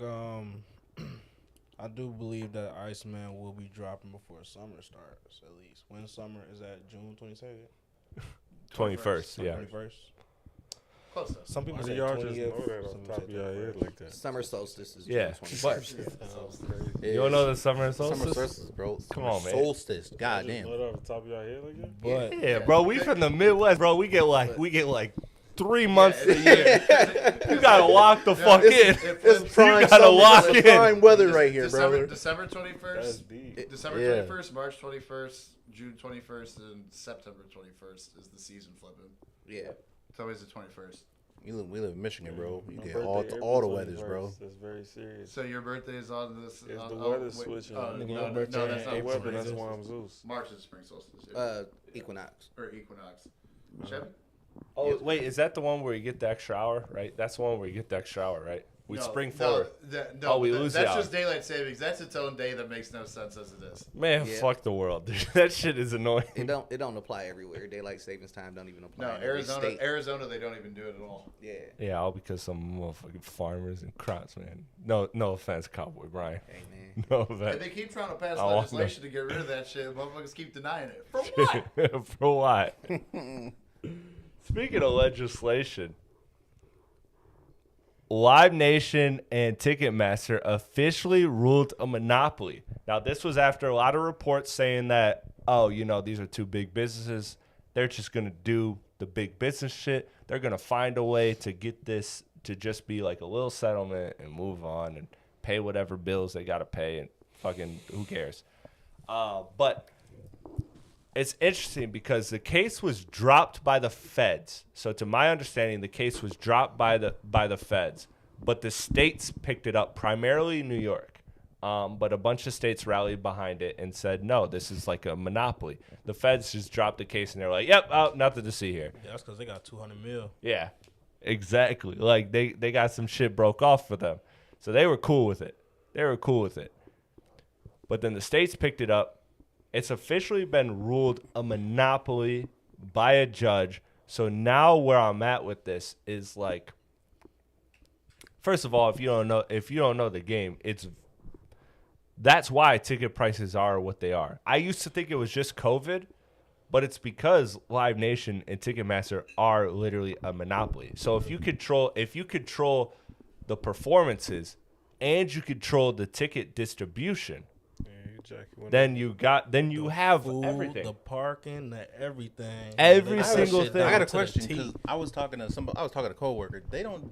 I do believe that Iceman will be dropping before summer starts, at least. When summer is that June 22nd? 21st, yeah. 21st. Close though. Some people say Y'all just 20th. know that off some the top of say your head 31st. like that. Summer solstice is Yeah, June but 21st. you don't know the summer Summer solstice? solstice, bro. Come on, man. Solstice. You God just damn. know that off the top of your head like that? But Yeah, bro, we from the Midwest, bro. We get like 3 months a year. You gotta lock the fuck in. It's prime You gotta summer, lock it's in. prime weather right here, brother. December That's 21st, deep. December Yeah. 21st, March 21st, June 21st, and September 21st is the season flipping. Yeah. It's always the 21st. We live in Michigan, bro. You My get birthday, all April the weathers, 21st. bro. That's very serious. So your birthday is on this. It's on, the oh, weather wait, switching. Oh, Nigga, no, your birthday no, that's in not The April, weather, that's spring why I'm solstice. Zeus. March is spring solstice. Yeah. Equinox. Or equinox. Chevy? Oh, wait, is that the one where you get the extra hour, right? That's the one where you get the extra hour, right? We spring forward. No, we lose the That's hour. just daylight savings. That's its own day that makes no sense as it is. Man, Yeah. fuck the world, dude. That shit is annoying. It don't apply everywhere. Daylight savings time don't even apply. No, in every Arizona, state. Arizona, they don't even do it at all. Yeah. Yeah, all because some motherfucking farmers and crops, man. No offense, Cowboy Brian. Hey man. No And offense. they keep trying to pass I want legislation to get rid of that shit. Motherfuckers keep denying it. For what? For what? Speaking of legislation, Live Nation and Ticketmaster officially ruled a monopoly. Now, this was after a lot of reports saying that, these are two big businesses. They're just going to do the big business shit. They're going to find a way to get this to just be like a little settlement and move on and pay whatever bills they got to pay and fucking who cares. But it's interesting because the case was dropped by the feds. So to my understanding, the case was dropped by the feds, but the states picked it up, primarily New York. But a bunch of states rallied behind it and said, no, this is like a monopoly. The feds just dropped the case and they're like, yep, nothing to see here. yeah, that's because they got 200 mil. Yeah, exactly. Like they got some shit broke off for them. So they were cool with it. But then the states picked it up. It's officially been ruled a monopoly by a judge. So now where I'm at with this is like, first of all, if you don't know the game, that's why ticket prices are what they are. I used to think it was just COVID, but it's because Live Nation and Ticketmaster are literally a monopoly. So if you control the performances and you control the ticket distribution, then you have Food, everything. the parking, the everything. Every They single shit thing. down I got a to the question T. because I was talking to a coworker. They don't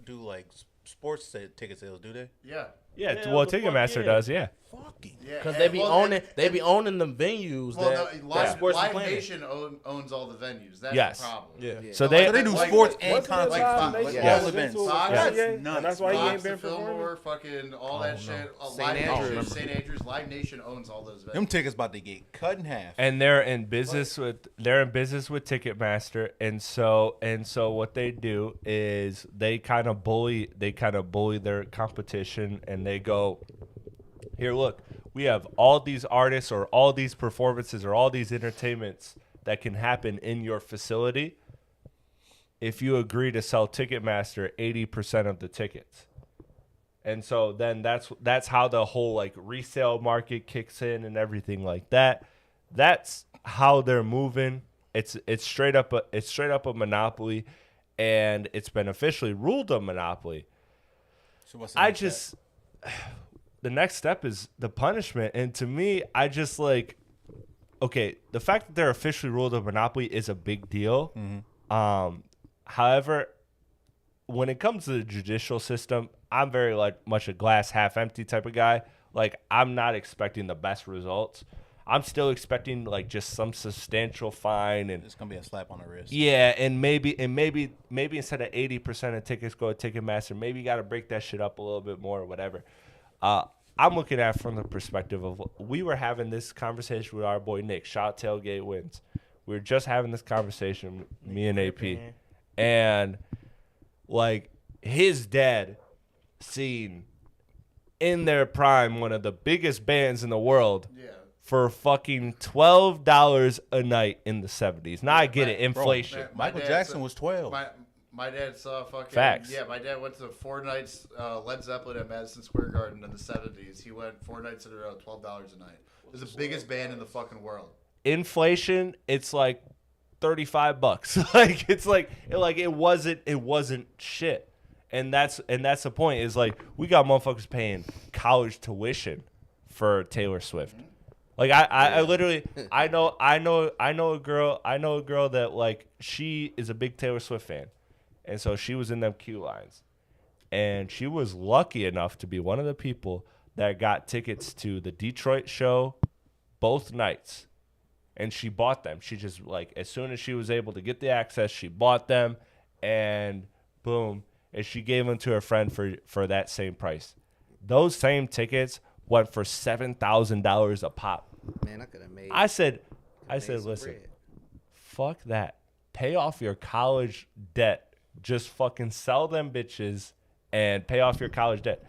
do like sports ticket sales, do they? Yeah. Yeah, Yeah, well, the fuck Ticketmaster yeah. does, yeah. Fucking. Yeah, Because and- they be well, owning, and- they be owning the venues Well, that no, that sports is Live playing. Nation owns all the venues. That's Yes. the problem. Yeah. So Like, they So they do like- sports like- and Wasn't it concerts, Live Fox- Nation yeah. that all was events. into it? Fox- Yeah, that's yeah. nuts. And that's why he Fox, ain't been the performing. Fillmore, fucking all that shit. St. Live Andrews. Nation, St. Andrews, Live Nation owns all those venues. Them tickets about to get cut in half. and they're in business with Ticketmaster, and so what they do is they kind of bully their competition, and they go, here, look, we have all these artists or all these performances or all these entertainments that can happen in your facility if you agree to sell Ticketmaster 80% of the tickets. And so then that's how the whole like resale market kicks in and everything like that. That's how they're moving. It's straight up a monopoly, and it's been officially ruled a monopoly. So what's the I next step? just the next step is the punishment, and to me, I just like, okay, the fact that they're officially ruled a monopoly is a big deal. However, when it comes to the judicial system, I'm very much a glass half empty type of guy. Like, I'm not expecting the best results. I'm still expecting like just some substantial fine and It's gonna be a slap on the wrist. yeah, and maybe instead of 80% of tickets go to Ticketmaster, maybe you got to break that shit up a little bit more or whatever. I'm looking at it from the perspective of we were having this conversation with our boy Nick. Shout Tailgate Wins. We were just having this conversation, me and AP, and like his dad seen in their prime one of the biggest bands in the world for fucking $12 a night in the 70s. Now I get it, inflation. Michael Jackson was 12. My dad saw fucking Facts. Yeah, my dad went to 4 nights Led Zeppelin at Madison Square Garden in the 70s. He went 4 nights in a row, $12 a night. It was the biggest band in the fucking world. Inflation, it's like $35. Like it's like it wasn't shit. And that's the point is like we got motherfuckers paying college tuition for Taylor Swift. Like I literally I know a girl that like she is a big Taylor Swift fan. And so she was in them queue lines. And she was lucky enough to be one of the people that got tickets to the Detroit show both nights. And she bought them. She just like as soon as she was able to get the access, she bought them and boom. And she gave them to her friend for that same price. Those same tickets went for $7,000 a pop. Man, I could have made. I said, some listen, bread. fuck that. Pay off your college debt. Just fucking sell them bitches and pay off your college debt.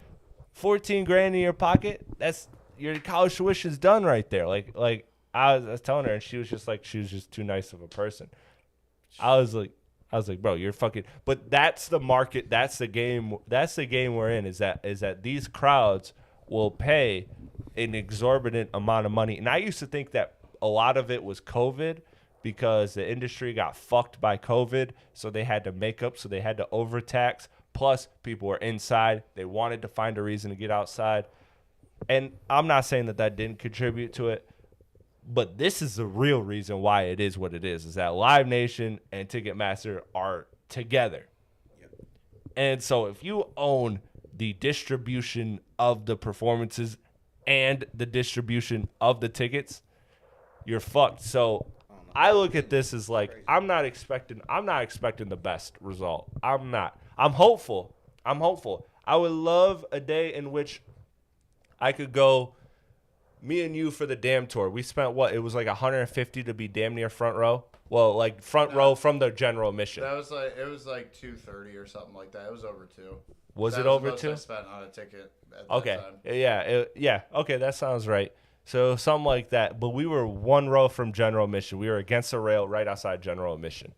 14 grand in your pocket. That's your college tuition's done right there. Like I was telling her, and she was just too nice of a person. I was like, bro, you're fucking. But that's the market. That's the game. That's the game we're in. Is that these crowds will pay an exorbitant amount of money. And I used to think that a lot of it was COVID because the industry got fucked by COVID, so they had to make up, so they had to overtax. Plus, people were inside. They wanted to find a reason to get outside. And I'm not saying that didn't contribute to it, but this is the real reason why it is what it is that Live Nation and Ticketmaster are together. Yep. And so if you own the distribution of the performances and the distribution of the tickets, you're fucked. So I look at this as like I'm not expecting the best result. I'm not. I'm hopeful. I would love a day in which I could go me and you for the damn tour. We spent what? It was like $150 to be damn near front row. Well, like front row from the general admission. It was like $230 or something like that. It was over 2. Was that it over the most 2? I spent on a ticket at Okay. that time. Yeah. Okay, that sounds right. So something like that. But we were one row from general admission. We were against the rail right outside general admission.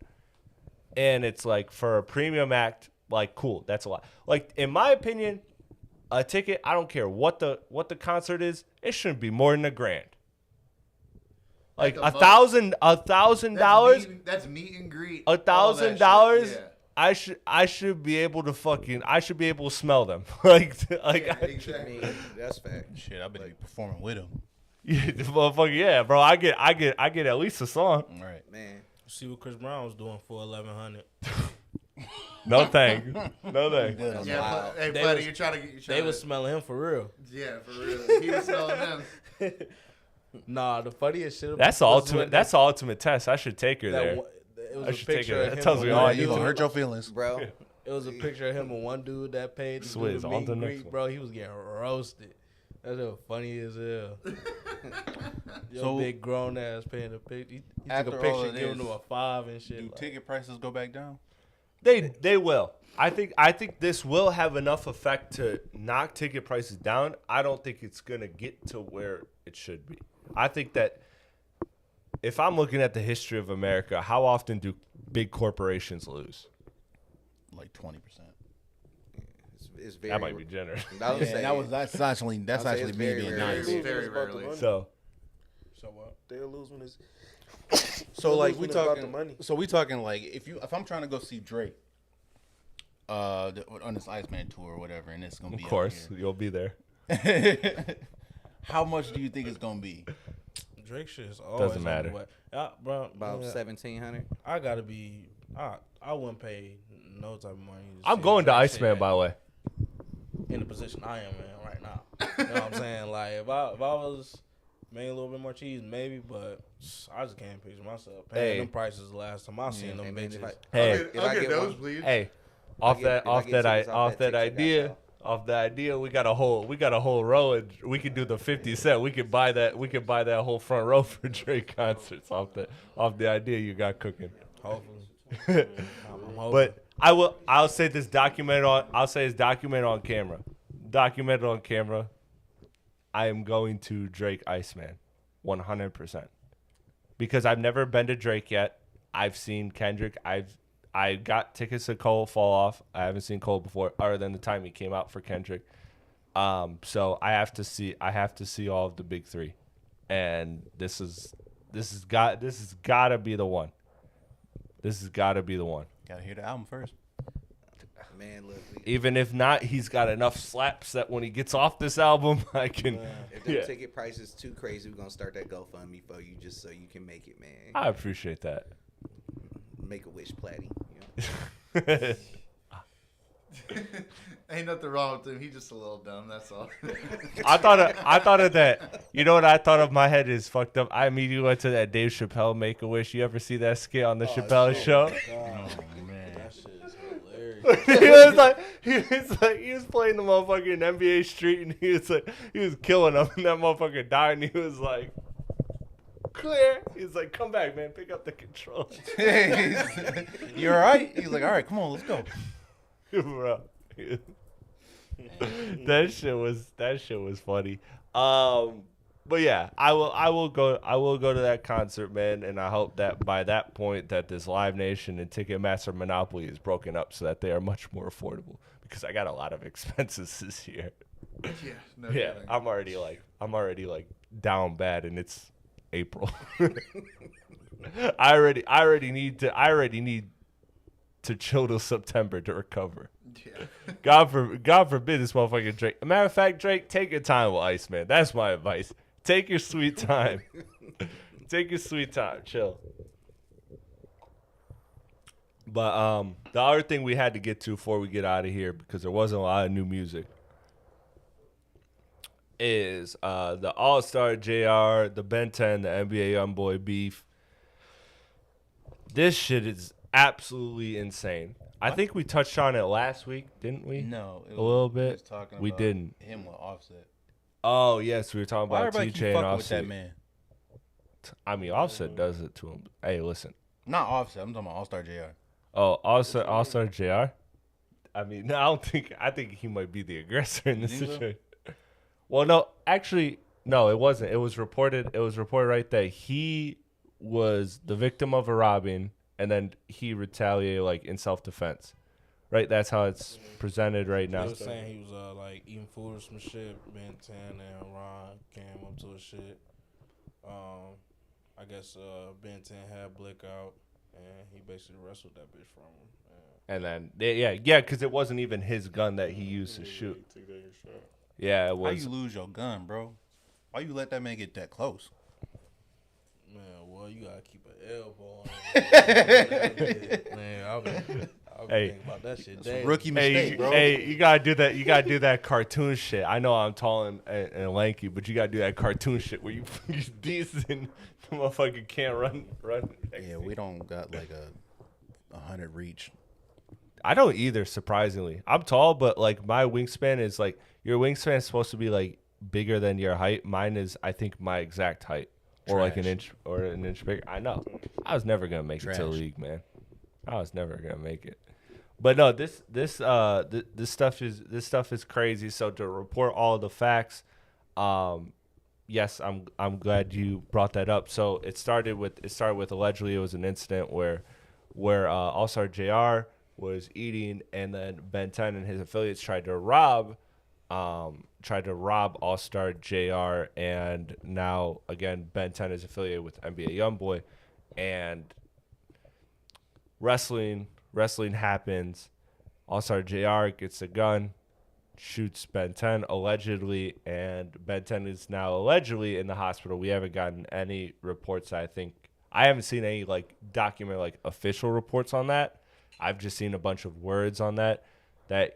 And it's like for a premium act, like cool. That's a lot. Like in my opinion, a ticket, I don't care what the concert is, it shouldn't be more than $1,000. Like $1,000. That's meet and greet. $1,000. Yeah. I should be able to smell them. Exactly. I mean, that's fact. Shit, I better be performing with him. Yeah, motherfucker, yeah, bro. I get at least a song. All right. Man. See what Chris Brown was doing for $1,100. No thank. No thank. Yeah, Wow. hey, They buddy, was- you're trying to. They was smelling him for real. Yeah, for real. He was selling them. Nah, the funniest shit. That's the was ultimate. when That's the ultimate test. I should take her that there. one- It was I a should take picture it. of That him. tells me and all one I need You to gonna dude- hurt your feelings, Bro. It was a picture of him and one dude that paid to do Swizz, the on meet to and the next greet, one. bro. He was getting roasted. That's so funny as hell. Your So- big grown ass paying a picture. He took After a all picture, of giving this, him a 5 and shit. do like- ticket prices go back down? They will. I think this will have enough effect to knock ticket prices down. I don't think it's gonna get to where it should be. I think that if I'm looking at the history of America, how often do big corporations lose? Like 20%. It's very. That might be generous. I was saying, That's actually I'll say actually it's me very being rare. nice. Very rarely. So So what? They'll lose when it's. So They'll like lose we when it's about talking the money. So we talking like if I'm trying to go see Drake, on this Iceman tour or whatever, and it's gonna of be out course you'll be there. here. How much do you think it's gonna be? Drake shit is always Doesn't matter. Bro, about yeah, 1,700. I gotta be. I wouldn't pay no type of money. I'm see going to Drake shit Iceman, by the way. in the position I am in right now. You know what I'm saying? Like if I was maybe a little bit more cheese, maybe, but I just can't picture myself paying them prices the last time I seen them bitches. I'll get one- nosebleeds. Hey, Off that idea, we got a whole row, and we could do the 50 Cent. We could buy that whole front row for Drake concerts off the idea you got cooking. Hopefully. I'm hoping. But I'll say this documented on camera. Documented on camera. I am going to Drake Iceman, 100%. Because I've never been to Drake yet. I've seen Kendrick. I got tickets to Cole Fall Off. I haven't seen Cole before, other than the time he came out for Kendrick. So I have to see all of the big three, and this has gotta be the one. This has gotta be the one. Gotta hear the album first. Man, look. Even if not, he's got enough slaps that when he gets off this album, I can. If the ticket price is too crazy, we're gonna start that GoFundMe for you just so you can make it, man. I appreciate that. Make a wish, Platte. You know? Ain't nothing wrong with him. He's just a little dumb. That's all. I thought of that. You know what I thought of? My head is fucked up. I immediately went to that Dave Chappelle Make a Wish. You ever see that skit on the Chappelle show? Oh man, that shit is hilarious. he was playing the motherfucker in NBA Street, and he was killing him, and that motherfucker died, and he was like, clear. He's like, come back, man, pick up the control. You all right? He's like, all right, come on, let's go. Bro. that shit was funny. But yeah, I will go to that concert, man, and I hope that by that point that this Live Nation and Ticketmaster monopoly is broken up so that they are much more affordable, because I got a lot of expenses this year. Yeah, no Yeah, kidding. I'm already like down bad, and it's April. I already need to chill till September to recover. Yeah. God forbid this motherfucking Drake. A matter of fact, Drake, take your time with Iceman. That's my advice. Take your sweet time. Take your sweet time. Chill. But the other thing we had to get to before we get out of here, because there wasn't a lot of new music, is the Allstar JR, the Ben 10, the NBA Youngboy beef. This shit is absolutely insane. I think we touched on it last week, didn't we? No, a little bit. Was talking we about didn't. Him with Offset. Oh yes, we were talking Why about everybody keep TJ and fucking with Offset. that man? I mean, Offset does it to him. Hey, listen. Not Offset. I'm talking about All Star Jr. Oh, Allstar JR. I mean, no, I think he might be the aggressor in this You think so? situation. Well, no, actually, no, it wasn't. It was reported right that he was the victim of a robbing, and then he retaliated like in self-defense. Right, that's how it's presented right now. He was saying he was like eating food or some shit. Ben 10 and Ron came up to his shit. I guess Ben 10 had Blick out, and he basically wrestled that bitch from him. And then because it wasn't even his gun that he used to shoot. Yeah, it How was. you lose your gun, bro? Why you let that man get that close? Man, well, you gotta keep an elbow on. Man, I'll be thinking about that shit. Daily. Rookie mistake, bro. Hey, you gotta do that. You gotta do that cartoon shit. I know I'm tall and lanky, but you gotta do that cartoon shit where you decent, the motherfucker can't run. Yeah, we don't got like a 100 reach. I don't either. Surprisingly, I'm tall, but like my wingspan is like your wingspan is supposed to be like bigger than your height. Mine is, I think, my exact height, or like an inch bigger. I know. I was never gonna make it to the league, man. I was never gonna make it. But no, this stuff is crazy. So to report all the facts, yes, I'm glad you brought that up. So it started with allegedly it was an incident where Allstar JR was eating, and then Ben 10 and his affiliates tried to rob Allstar JR, and now again Ben 10 is affiliated with NBA Youngboy, and wrestling happens. Allstar JR gets a gun, shoots Ben 10 allegedly, and Ben 10 is now allegedly in the hospital. We haven't gotten any reports. I haven't seen any like document like official reports on that. I've just seen a bunch of words on that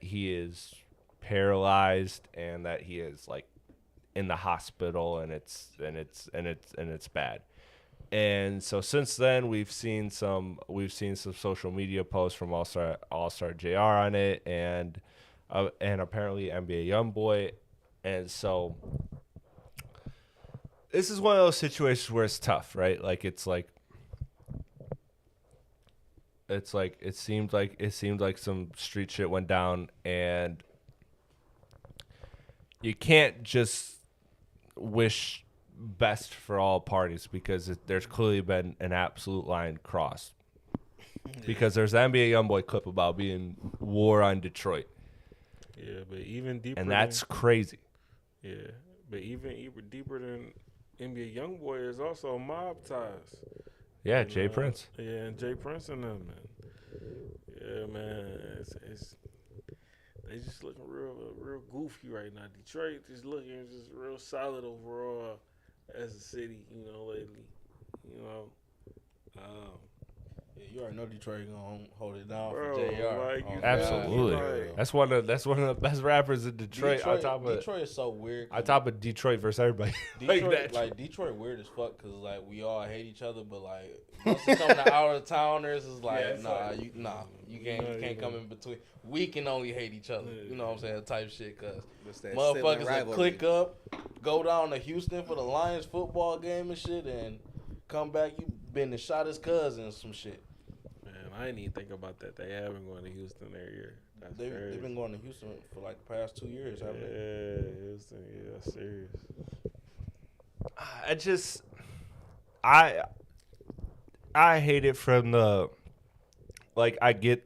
he is paralyzed and that he is like in the hospital, and it's bad. And so since then, we've seen some social media posts from Allstar JR on it, and apparently NBA Youngboy, and so this is one of those situations where it's tough, right? Like it seemed like some street shit went down, and you can't just wish best for all parties because there's clearly been an absolute line crossed. Because there's an NBA Youngboy clip about being war on Detroit. Yeah, but even deeper, and that's crazy. Yeah, but even deeper than NBA Youngboy is also mob ties. Yeah, Jay Prince. Yeah, and Jay Prince and them, man. Yeah, man, it's they just looking real goofy right now. Detroit just looking just real solid overall as a city, lately. Yeah, you already know Detroit gonna hold it down Bro, for JR. like, Absolutely, like- that's one of the best rappers in Detroit. Detroit is so weird. On top of Detroit versus everybody. Detroit weird as fuck because like we all hate each other, but like once it come to out of towners, it's like you can't come in between. We can only hate each other. You know what I'm saying? Type shit, cause motherfuckers that click up, go down to Houston for the Lions football game and shit, and come back. You been and shot his cousin and some shit. Man, I didn't even think about that. They have been going to Houston every year. They've been going to Houston for like the past 2 years, haven't they? Yeah, Houston. Yeah, that's serious. I hate it from the, like, I get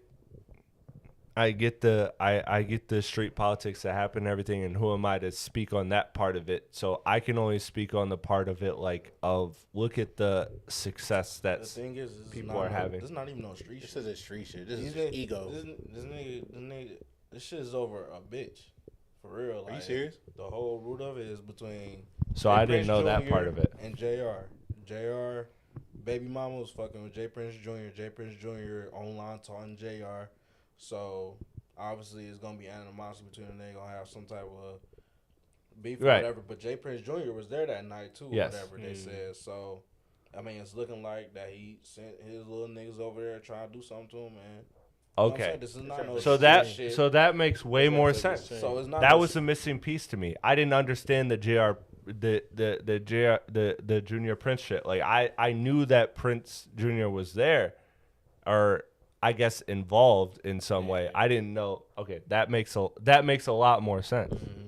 the street politics that happen and everything, and who am I to speak on that part of it? So I can only speak on the part of it, like, of look at the success that The thing is people are having. This is not even no street This shit. is a street shit. This is These just ego. This nigga, this shit is over a bitch. For real. Are you serious? The whole root of it is between. So Jay I didn't Prince know that Jr. part of it. And JR, baby mama was fucking with Jay Prince Jr. Jay Prince Jr. online taunting JR. So obviously it's gonna be animosity between them. They gonna have some type of beef or Right. whatever. But Jay Prince Jr. was there that night too, Yes. whatever they said. So I mean, it's looking like that he sent his little niggas over there trying to do something to him, man. You know what I'm Okay. saying? This is not no So street shit. that makes way more That's like sense. the same. So it's not That no was sh- the missing piece to me. I didn't understand the Junior Prince shit. Like I knew that Prince Jr. was there, or I guess involved in some way. I didn't know. Okay, that makes a lot more sense. Mm-hmm.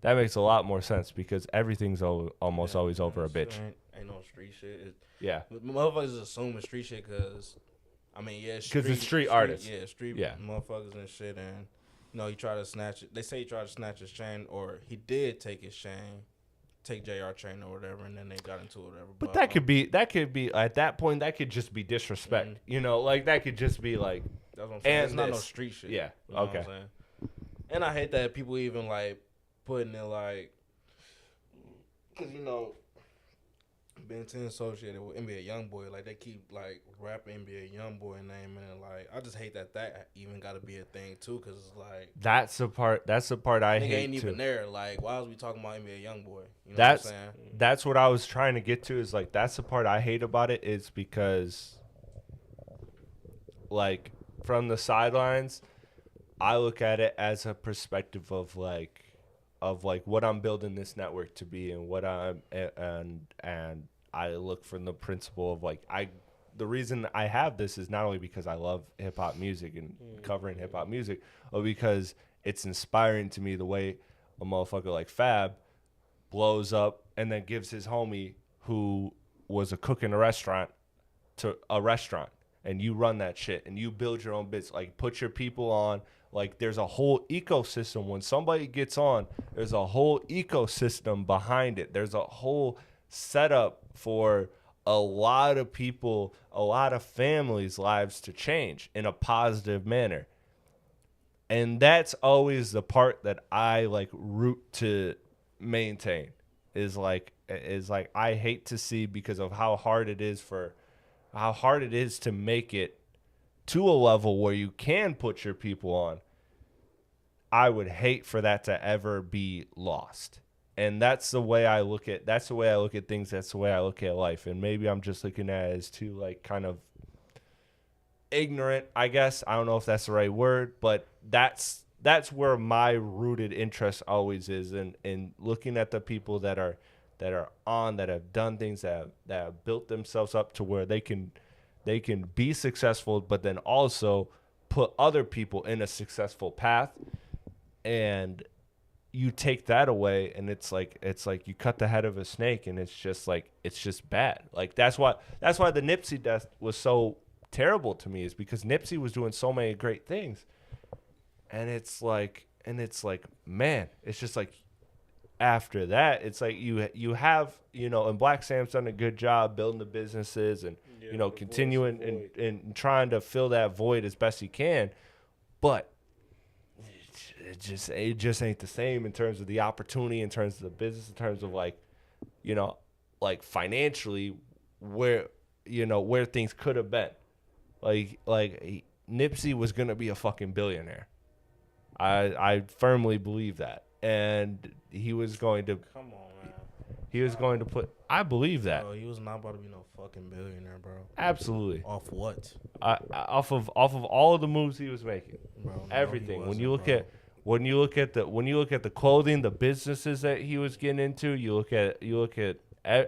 That makes a lot more sense because everything's almost always over a bitch. Ain't no street shit. Yeah. But motherfuckers assuming street shit because, I mean, yeah, 'Cause it's street artists. Yeah, street Yeah. motherfuckers and shit. And, he tried to snatch it. They say he tried to snatch his chain, or he did take his chain, take JR chain or whatever, and then they got into it or whatever. But that could be at that point that could just be disrespect. Like that could just be like that's what I'm saying. and It's not no this. street shit. Yeah, You know what okay. I'm saying? And I hate that people even, like, putting it, like, because, being associated with NBA Youngboy, like, they keep, like, rapping NBA Youngboy name, and, like, I just hate that even got to be a thing, too, because it's, like, that's the part I nigga hate ain't too. even there. Like, why was we talking about NBA Youngboy? You know That's what I'm saying? that's what I was trying to get to is like that's the part I hate about it is because like from the sidelines I look at it as a perspective of like what I'm building this network to be and what I'm and I look from the principle of like the reason I have this is not only because I love hip hop music and covering hip hop music, but because it's inspiring to me the way a motherfucker like Fab blows up and then gives his homie who was a cook in a restaurant to a restaurant, and you run that shit and you build your own bits, like put your people on. Like there's a whole ecosystem. When somebody gets on, there's a whole ecosystem behind it. There's a whole setup for a lot of people, a lot of families' lives to change in a positive manner. And that's always the part that I like root to maintain is like I hate to see because of how hard it is to make it to a level where you can put your people on. I would hate for that to ever be lost. And that's the way I look at things. That's the way I look at life. And maybe I'm just looking at it as too like kind of ignorant, I guess. I don't know if that's the right word, but that's where my rooted interest always is in looking at the people that have done things, that have built themselves up to where they can be successful, but then also put other people in a successful path. And you take that away, and it's like you cut the head of a snake, and it's just bad. Like that's why the Nipsey death was so terrible to me, is because Nipsey was doing so many great things, and it's like man, it's just like after that, it's like you have, and Black Sam's done a good job building the businesses and continuing and trying to fill that void as best he can, but it just ain't the same in terms of the opportunity, in terms of the business, in terms of like financially where things could have been. Like Nipsey was gonna be a fucking billionaire. I firmly believe that, and he was going to. Come on, man. He was going to put. I believe that. Bro, he was not about to be no fucking billionaire, bro. Absolutely. Off what? Off of all of the moves he was making. Bro, no, everything. When you look at the clothing, the businesses that he was getting into, you look at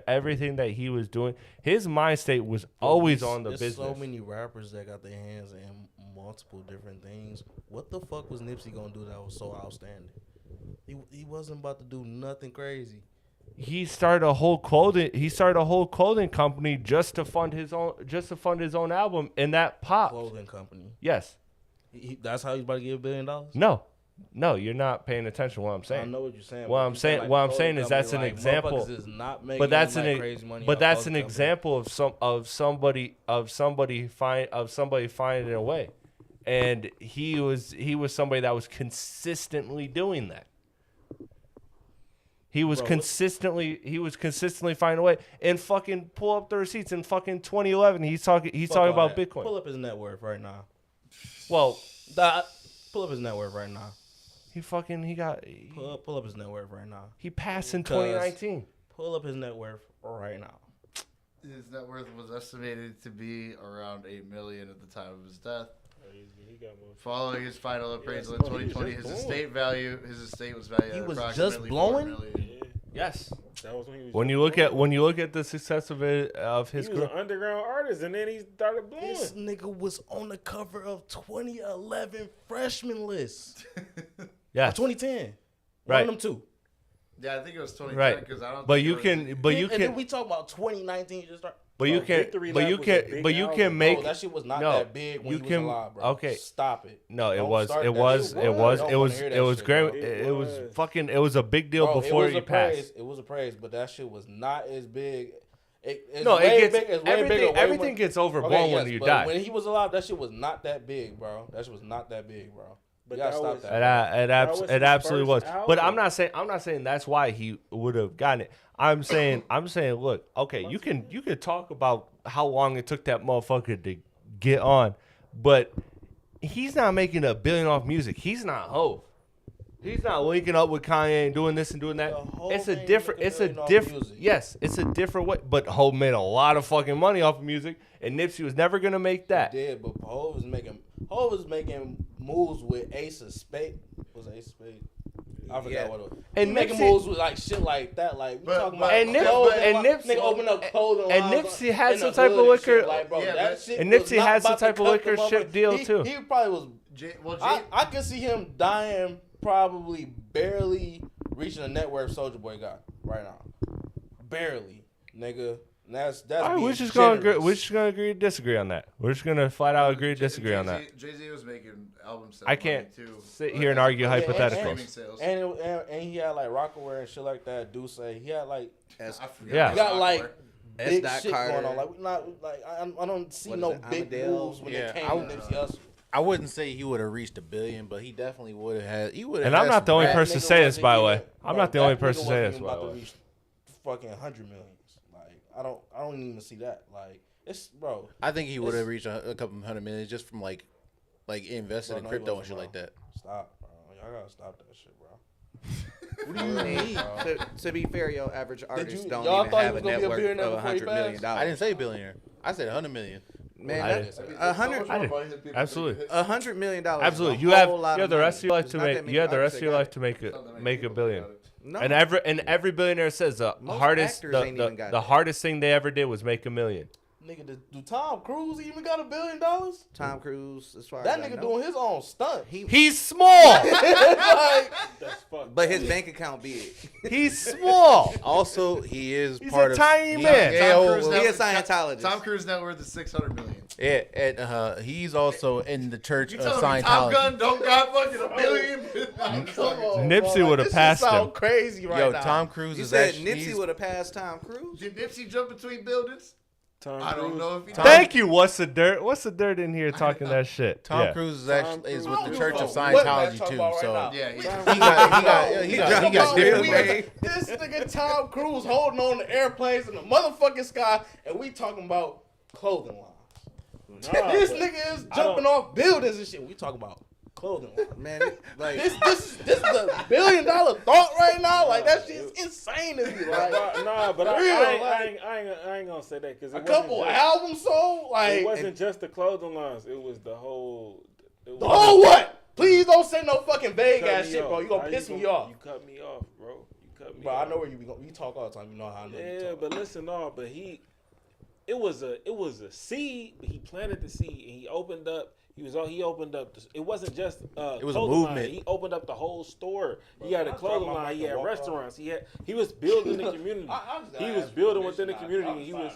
everything that he was doing. His mind state was always on the business. There's so many rappers that got their hands in multiple different things. What the fuck was Nipsey gonna do that was so outstanding? He wasn't about to do nothing crazy. He started a whole clothing company just to fund his own album, and that popped. Clothing company. Yes. That's how he's about to get $1 billion? No, you're not paying attention to what I'm saying. I know what you're saying. What I'm saying is that's an example. But that's an example of somebody finding a way, and he was somebody that was consistently doing that. He was consistently finding a way, and fucking pull up the receipts in fucking 2011. He's talking about Bitcoin. Pull up his net worth right now. Well, pull up his net worth right now. Pull up his net worth right now. He passed in 2019. Pull up his net worth right now. His net worth was estimated to be around $8 million at the time of his death. Following his final appraisal in 2020, his estate was valued at approximately $4 million. Yes. That was when he was when you look at the success of his he was an underground artist, and then he started blowing. This nigga was on the cover of 2011 freshman list. Yeah. 2010. Right. One of them two. Yeah, I think it was 2010. Right. Because I don't. And then we talk about 2019. You just start. You can make. Bro, that shit was not that big when he was alive, bro. Okay. Stop it. No, it was great. It was a big deal before he passed. It was a praise, but that shit was not as big. Everything gets overblown when you die. When he was alive, that shit was not that big, bro. That shit was not that big, bro. But you gotta stop that. It absolutely was. But I'm not saying that's why he would have gotten it. I'm saying, look, okay, you can talk about how long it took that motherfucker to get on, but he's not making $1 billion off music. He's not Hov. He's not linking up with Kanye and doing this and doing that. It's a different way. But Hov made a lot of fucking money off of music, and Nipsey was never gonna make that. He did, but Hov was making moves with Ace of Spades. Was it Ace of Spades? I forgot what it was. And making moves with like shit like that, like we talking about. Nipsey open up clothing. And Nipsey had some type of liquor. Like, bro, that shit and Nipsey had some type of liquor ship deal too. He probably was. I could see him dying, probably barely reaching the net worth Soulja Boy got right now. Barely, nigga. That's all right, we're just gonna agree to disagree on that. We're just gonna flat out agree to disagree on that. Jay-Z was making album sales. I can't too, sit here and argue hypotheticals. And he had like Rockaware and shit like that. Do say he had like he got like big Not shit Carter. going on. Like I don't see no big moves when it came to Nipsey Hussle. I wouldn't say he would have reached $1 billion, but he definitely would have had. And I'm not the only person to say this, by the way. I'm not the only person to say this, by the way. Fucking 100 million. I don't even see that. Like it's bro. I think he would have reached a couple $100 million just from like investing in crypto and shit like that. Stop, bro. Y'all gotta stop that shit, bro. What do you mean? To be fair, your average artist don't y'all even thought he have was a gonna be a net worth billionaire of before he $100 million. passed? I didn't say billionaire. I said 100 million. Man, I that's didn't. $100 Absolutely. million. Absolutely. Is a You have whole lot the of rest of money. your life There's to not that make. many You have the artists rest of that your got life it. to make a billion. No. And every billionaire says the Most hardest actors ain't even got the that. hardest thing they ever did was make $1 million. Nigga, do Tom Cruise even got $1 billion? Tom Cruise, as far That as I nigga know. doing his own stunt. He's small. Like, That's fucked. But his bank account big. He's small. Also, he is He's part a of tiny he- man. Yeah, Tom well, Cruise He a net- Scientologist. Tom Cruise net worth is $600 million. yeah, and he's also in the church You of telling me Top Scientology. Gun don't got fucking $1 billion? come on, Nipsey bro. would've This shit passed sound him. crazy right Yo, now. Tom Cruise You is said actually Nipsey would have passed Tom Cruise? Did Nipsey jump between buildings? Tom I don't Cruise. know if he Thank you. What's the dirt? What's the dirt in here talking that shit? Tom Yeah. Cruise is Tom actually is Cruise. with I the don't Church give of a fuck what Scientology man talking too. about right So now. Yeah, he got different He ways. This nigga Tom Cruise holding on to airplanes in the motherfucking sky, and we talking about clothing lines. Nah, This but nigga is I jumping don't- off buildings and shit. We talking about clothing lines. Man, like, This is $1 billion thought right now. Like that shit's insane to me. Like Nah, but Real, I ain't gonna say that because a couple albums sold. Like It wasn't just the clothing lines. It was the whole. the whole what? Please don't say no fucking vague cut ass me shit, off. bro. You gonna How piss me gonna- off. You cut me off, bro. You cut me Bro, off. I know where you be going. You talk all the time. You know how I know you Yeah, talk. but listen, no, but it was a seed. But he planted the seed and he opened up. He opened up. It wasn't just It was a clothing line. movement. He opened up the whole store. He had a I drop clothing my line. He mic and had walk off. restaurants. He was building the community. He was building within the community. And he was.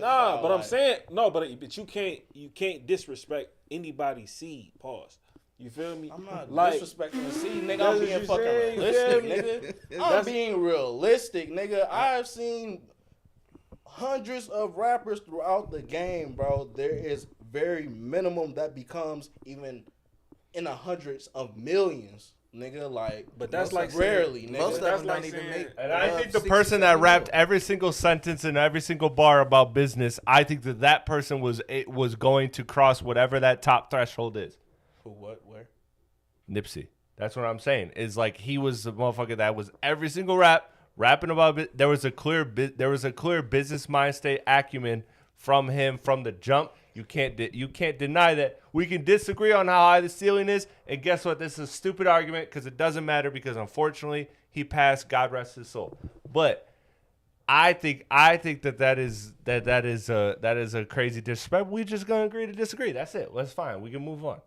Nah, but I'm saying no, but you can't disrespect anybody's seed. Pause. You feel me? I'm not like disrespecting the scene, nigga. That's I'm what being you fucking saying, you realistic, feel me? nigga. I'm That's- being realistic, nigga. I've seen hundreds of rappers throughout the game, bro. There is very minimum that becomes even in the hundreds of millions, nigga. Like, But that's most like rarely, saying- nigga. most of That's them like don't even saying- make. And I think the 60, person that 70 rapped mil. every single sentence and every single bar about business, I think that person was going to cross whatever that top threshold is. Who, what, where? Nipsey. That's what I'm saying. Is like he was the motherfucker that was every single rapping about it. There was a clear business mind state acumen from him from the jump. You can't deny that. We can disagree on how high the ceiling is, and guess what? This is a stupid argument because it doesn't matter because unfortunately he passed. God rest his soul. But I think that is a crazy disrespect. We just gonna agree to disagree. That's it. That's fine. We can move on.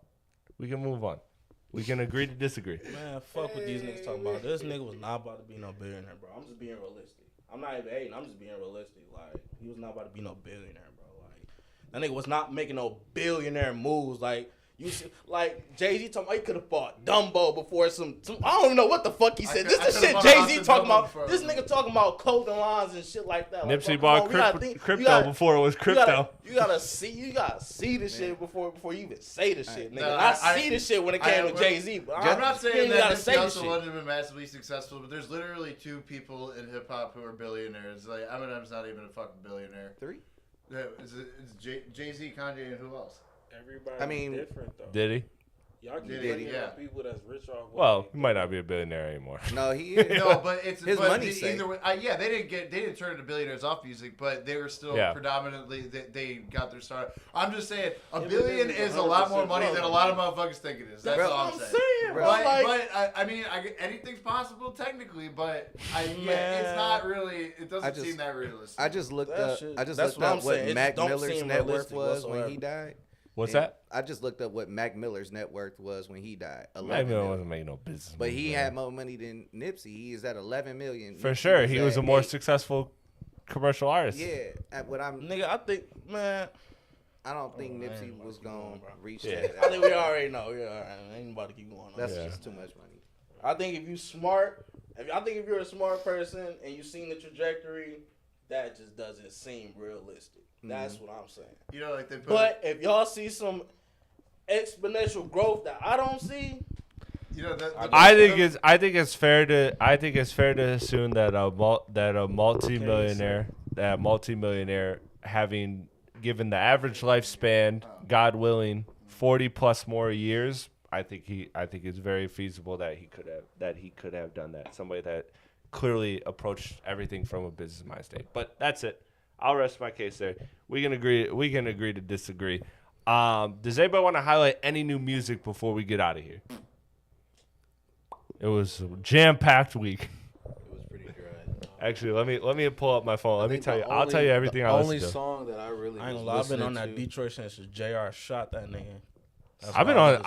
We can agree to disagree. Man, fuck what these niggas talking about. This nigga was not about to be no billionaire, bro. I'm just being realistic. I'm not even hating. I'm just being realistic. Like, he was not about to be no billionaire, bro. Like, that nigga was not making no billionaire moves. Like, you see, like Jay-Z talking about he could have fought Dumbo before some I don't even know what the fuck he said. I This the could've shit fought Jay-Z Austin talking Dumbo about. before. This nigga talking about clothing lines and shit like that. Like, Nipsey bro, come bought on, we gotta think- crypto you gotta- before it was crypto. You gotta see the shit before you even say the shit, nigga. No, I see the shit when it came to Jay-Z. But I'm not you saying ain't that gotta Nipsey say the Hussle shit. wouldn't have been massively successful, but there's literally two people in hip hop who are billionaires. Like Eminem's not even a fucking billionaire. 3? Yeah, it's Jay-Z, Kanye, and who else? Everybody I mean, different though. Did he? Y'all keep Did bringing he? up people that's rich off. Well, he might not be a billionaire anymore. No, he is. No, but it's His but money's either safe. way. Yeah, they didn't turn into billionaires off music, but they were still Yeah. predominantly they got their start. I'm just saying, a but billion then is a lot more 100% money than a lot of motherfuckers think it is. That's That's all what I'm I'm saying. saying, bro. But, Like, I mean, anything's possible technically, but it's Man. not really. It doesn't I just- seem that realistic. I just looked That up. shit- I just that's looked what I'm up what saying. It Mac don't Miller's seem net worth realistic was when whatsoever. he died. What's And that? I just looked up what Mac Miller's net worth was when he died. 11 Mac Miller million. wasn't making no business. But moves, he man. had more money than Nipsey. He is at 11 million. For Nipsey sure. He was at a more 8. successful commercial artist. Yeah, at what I'm. Nigga, I think, man. I don't think I ain't Nipsey about was to keep going, gonna bro. reach Yeah. that. I think we already know. Yeah, all right. Ain't about to keep going on. That's Yeah. just too much money. I think if you smart, I think if you're a smart person and you've seen the trajectory, that just doesn't seem realistic. That's what I'm saying. You know, like they put. But if y'all see some exponential growth that I don't see, you know, I think it's fair to assume that a multimillionaire having given the average lifespan, God willing, 40 plus more years, I think it's very feasible that he could have done that. Somebody that clearly approached everything from a business mind state. But that's it. I'll rest my case there. We can agree to disagree. Does anybody want to highlight any new music before we get out of here? It was a jam-packed week. It was pretty dry. Actually, let me pull up my phone. Let me tell you. I'll tell you everything I listen to. The only song that I really I ain't was gonna lie, I've been on listening that Detroit since JR shot that nigga. That's I've been why on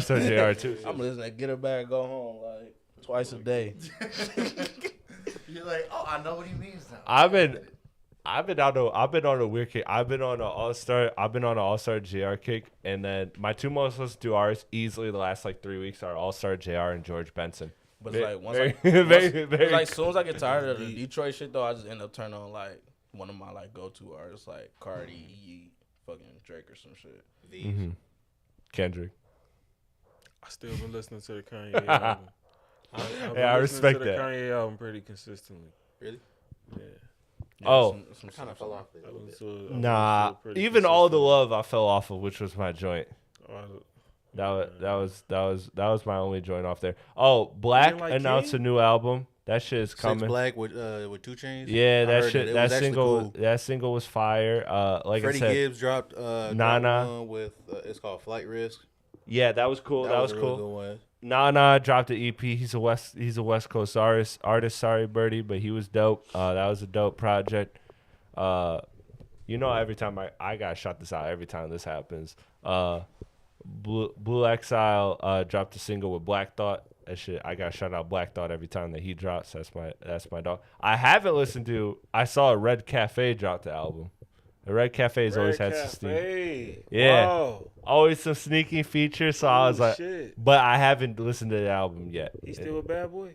Allstar JR too. I'm listening to Get It Back, Go Home like twice a day. You're like, oh, I know what he means now. I've been on a weird kick. I've been on an All-Star JR kick, and then my two most listened to artists easily the last like 3 weeks are All-Star JR and George Benson. But it's like once as soon as I get tired of the Detroit shit though, I just end up turning on like one of my like go-to artists like Cardi, fucking Drake or some shit. Mm-hmm. Kendrick. I still been listening to the Kanye album. I respect to that. the Kanye album pretty consistently. Really? Yeah. Oh. Some kind of fell off there. I a little listen bit. to- I Nah, listen to it pretty even All the consistently. Love I fell off of, which was my joint. Oh, That was my only joint off there. Oh, Black didn't like announced King? a new album. That shit is 6 coming. Black with 2 Chainz. Yeah, I that heard shit. it. It That was actually single. cool. That single was fire. Like Freddie I said, Gibbs dropped Nana. one with it's called Flight Risk. yeah, that was cool. That was a cool. really good one. Nana dropped an EP. He's a West Coast artist. Sorry, Birdie, but he was dope. That was a dope project. Every time I gotta shout this out every time this happens. Blue Exile dropped a single with Black Thought. That shit, I gotta shout out Black Thought every time that he drops. That's my dog. I haven't listened to. I saw Red Cafe drop the album. The Red Cafe's always had some steam. Cafe. Yeah. Wow. Always some sneaky features. So I was like, Shit. but I haven't listened to the album yet. He still a bad boy?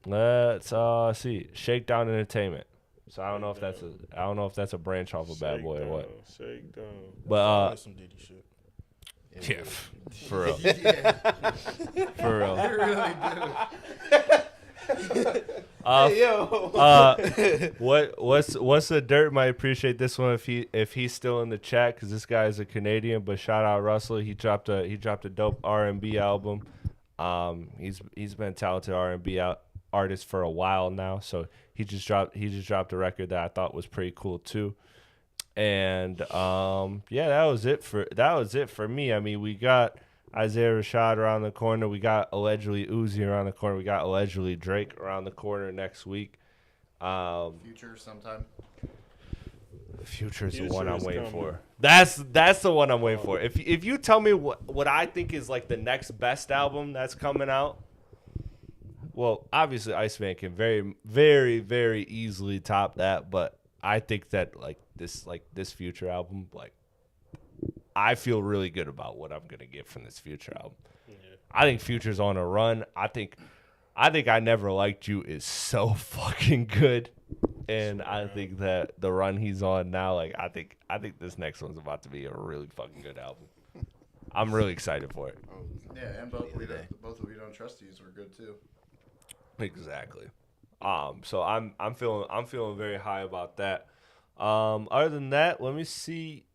Let's see. Shakedown Entertainment. So I don't know if that's a branch off of Bad Boy or what. Shakedown. But some Diddy shit. yeah, for real. Yeah, For real. you really do. What's the dirt? Might appreciate this one if he's still in the chat because this guy is a Canadian. But shout out Russell. He dropped a dope R&B album. He's been a talented R&B artist for a while now. So he just dropped a record that I thought was pretty cool too. And that was it for me. I mean, we got Isaiah Rashad around the corner. We got allegedly Uzi around the corner. We got allegedly Drake around the corner next week. Future sometime. Future's the Future one I'm is waiting coming. for. That's the one I'm waiting for. If you tell me what I think is like the next best album that's coming out, well, obviously Iceman can very, very, very easily top that. But I think that this Future album, like, I feel really good about what I'm gonna get from this Future album. Yeah. I think Future's on a run. I think I Never Liked You is so fucking good. And I think that the run he's on now, like I think this next one's about to be a really fucking good album. I'm really excited for it. Yeah, and both of We Don't Trust You's were good too. Exactly. So I'm feeling very high about that. Other than that, let me see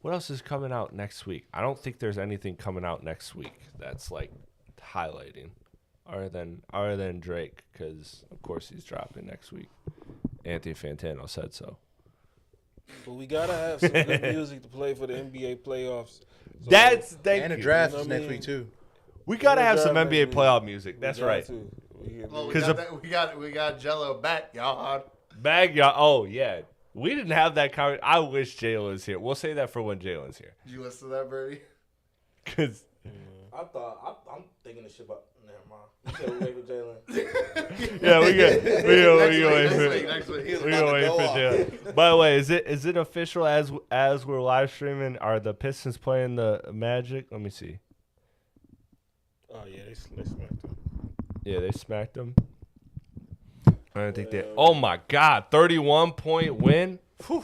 what else is coming out next week. I don't think there's anything coming out next week that's like highlighting, other than Drake, because of course he's dropping next week. Anthony Fantano said so. But we gotta have some good music to play for the NBA playoffs. So And And the the draft. draft You know is what I next mean? week too. We gotta have some draft NBA next playoff week. music. we That's got right. to. Well, we 'Cause got Jello back, y'all. Bag y'all. Oh yeah, we didn't have that conversation. I wish Jalen's here. We'll say that for when Jalen's here. Did you listen to that, Birdie? Cause I'm thinking this shit about. Never mind. You said we wait for Jalen. yeah, we gonna Next week. we gonna wait for Jalen. By the way, is it official as we're live streaming? Are the Pistons playing the Magic? Let me see. Oh yeah, they smacked him. Yeah, they smacked them. I don't think they. Oh my God, 31-point win. Whew.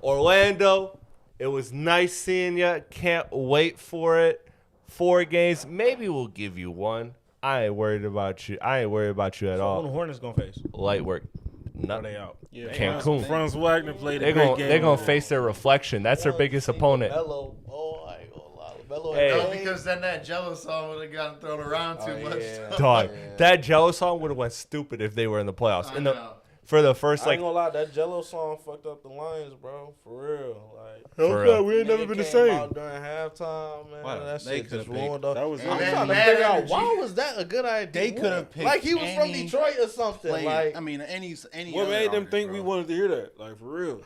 Orlando, it was nice seeing you. Can't wait for it. 4 games, maybe we'll give you 1. I ain't worried about you. I ain't worried about you at Who the all. Hornets gonna face? Light work. Are Nothing. they out? Yeah, Cancun. Franz Wagner played a They're great gonna game. they're gonna face their reflection. That's their biggest opponent. Hello. Oh, I ain't gonna lie. Mellow Hey. No, because then that Jello song would have gotten thrown around too much. yeah. Dog, Yeah. that Jello song would have went stupid if they were in the playoffs. I know. For the first I ain't like gonna lie, that Jello song fucked up the Lions, bro. For real. Like, For real. we ain't never been the came same. out during halftime, man. Wow, That they shit could've just ruined up. That was I'm Man, trying to mad figure out energy. why was that a good idea? They could've picked like he was from any Detroit or something. Player. Like I mean, any. What other made them artist, think bro. we wanted to hear that? Like, for real.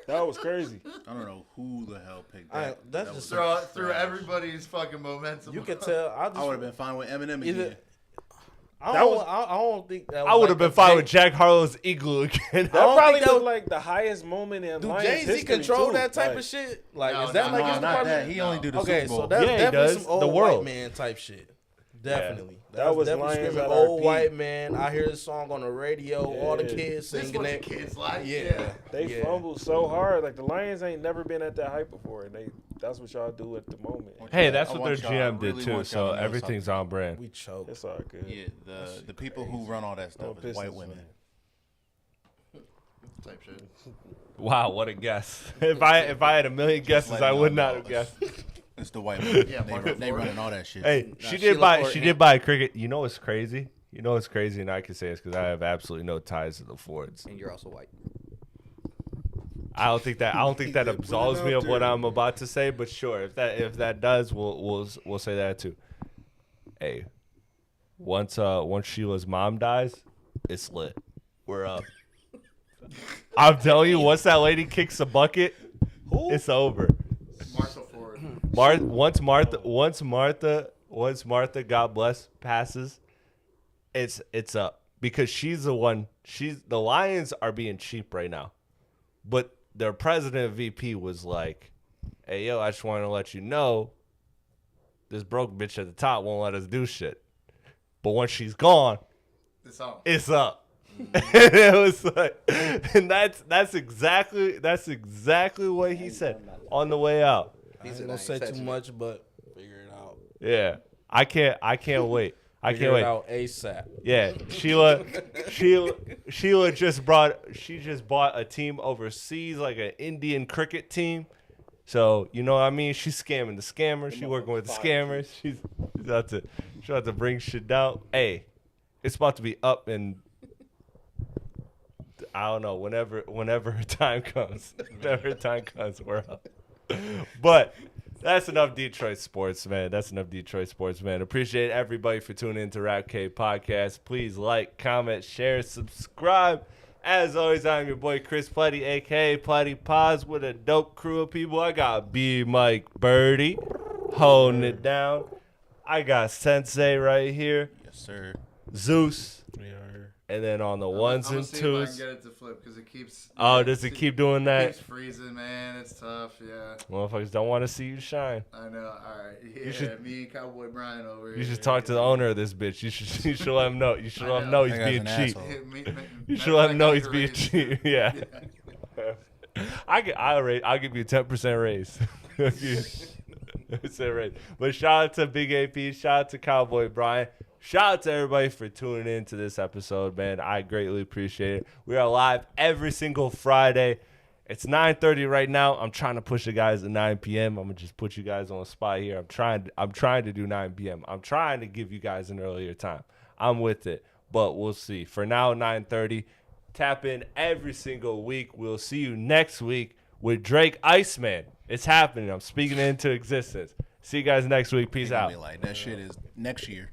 That was crazy. I don't know who the hell picked I- that. that's That just was Through trash. everybody's fucking momentum. you could tell. I I would have just been fine with Eminem Either- again. I That don't, was- I don't think that. I was would have like been the fine Jay- with Jack Harlow's Igloo again. That don't probably think that was was- like the highest moment in Do Lions Jay Z history, control too. that type Like, of shit? Like, No, is that no, like no, his not department? that. He only do the Okay, Super Bowl. so that's Yeah, he definitely does. some old The world. white man type shit. Definitely. That That's was definitely Lions screaming at our old peak. white man. I hear this song on the radio. All the Yeah. kids This singing what the it. kids like. Yeah. They Yeah. fumbled so hard. Like, the Lions ain't never been at that hype before. And that's what y'all do at the moment. Hey, that's I what their want y'all- GM I did really too. want So y'all to know everything's on brand. We choked. It's all good. Yeah, the people who run all that stuff Oh, is white Pistons, women. man. Type shit. Wow, what a guess! If I had a million guesses, let I y'all would know not have it's- guessed. It's the white women. Yeah, Marco they Ford. running all that shit. Hey, Nah, she Sheila did Ford- buy a cricket. You know what's crazy? You know what's crazy, and I can say this because I have absolutely no ties to the Fords. And you're also white. I don't think that Put it absolves me out of what there. I'm about to say, but sure, if that does, we'll say that too. Hey, once Sheila's mom dies, it's lit. We're up. I'm telling you, once that lady kicks a bucket, it's over. Marshall Ford. Once Martha, God bless, passes, it's up because she's the one. The Lions are being cheap right now, but their president VP was like, "Hey yo, I just want to let you know, this broke bitch at the top won't let us do shit, but once she's gone, It's on. it's up." It was like, and that's exactly what he said on the way out. I ain't gonna say too much, but figure it out. Yeah, I can't wait. I Figure can't it wait. out ASAP. Yeah, Sheila just bought a team overseas, like an Indian cricket team. So you know what I mean? She's scamming the scammers. She's working with the scammers. She's about to bring shit down. Hey, it's about to be up and I don't know, whenever her time comes. Whenever her time comes, we're up. But that's enough Detroit sports, man. Appreciate everybody for tuning in to Rap K Podcast. Please like, comment, share, subscribe. As always, I'm your boy Chris Platte, a.k.a. Platte Paz, with a dope crew of people. I got B. Mike Birdie holding it down. I got Sensei right here, Yes, sir. Zeus, We are here. and then on the ones I'm and see if I can twos. get it to flip because it keeps. Oh, does it keep doing It that? keeps freezing, man. It's tough. Yeah, Motherfuckers don't want to see you shine. I know. All right. Yeah, should- me and Cowboy Brian over here. You should talk to the owner of this bitch. You should let him know. You should let him know he's That guy's being an cheap. asshole. You should let him know he's being cheap. Yeah. I'll give you a 10% raise. 10% raise. But shout out to Big AP. Shout out to Cowboy Brian. Shout out to everybody for tuning in to this episode, man. I greatly appreciate it. We are live every single Friday. It's 9:30 right now. I'm trying to push the guys to 9 p.m. I'm gonna just put you guys on the spot here. I'm trying to do 9 p.m. I'm trying to give you guys an earlier time. I'm with it, but we'll see. For now, 9:30. Tap in every single week. We'll see you next week with Drake Iceman. It's happening. I'm speaking it into existence. See you guys next week. Peace They gonna out. be like, that shit is next year.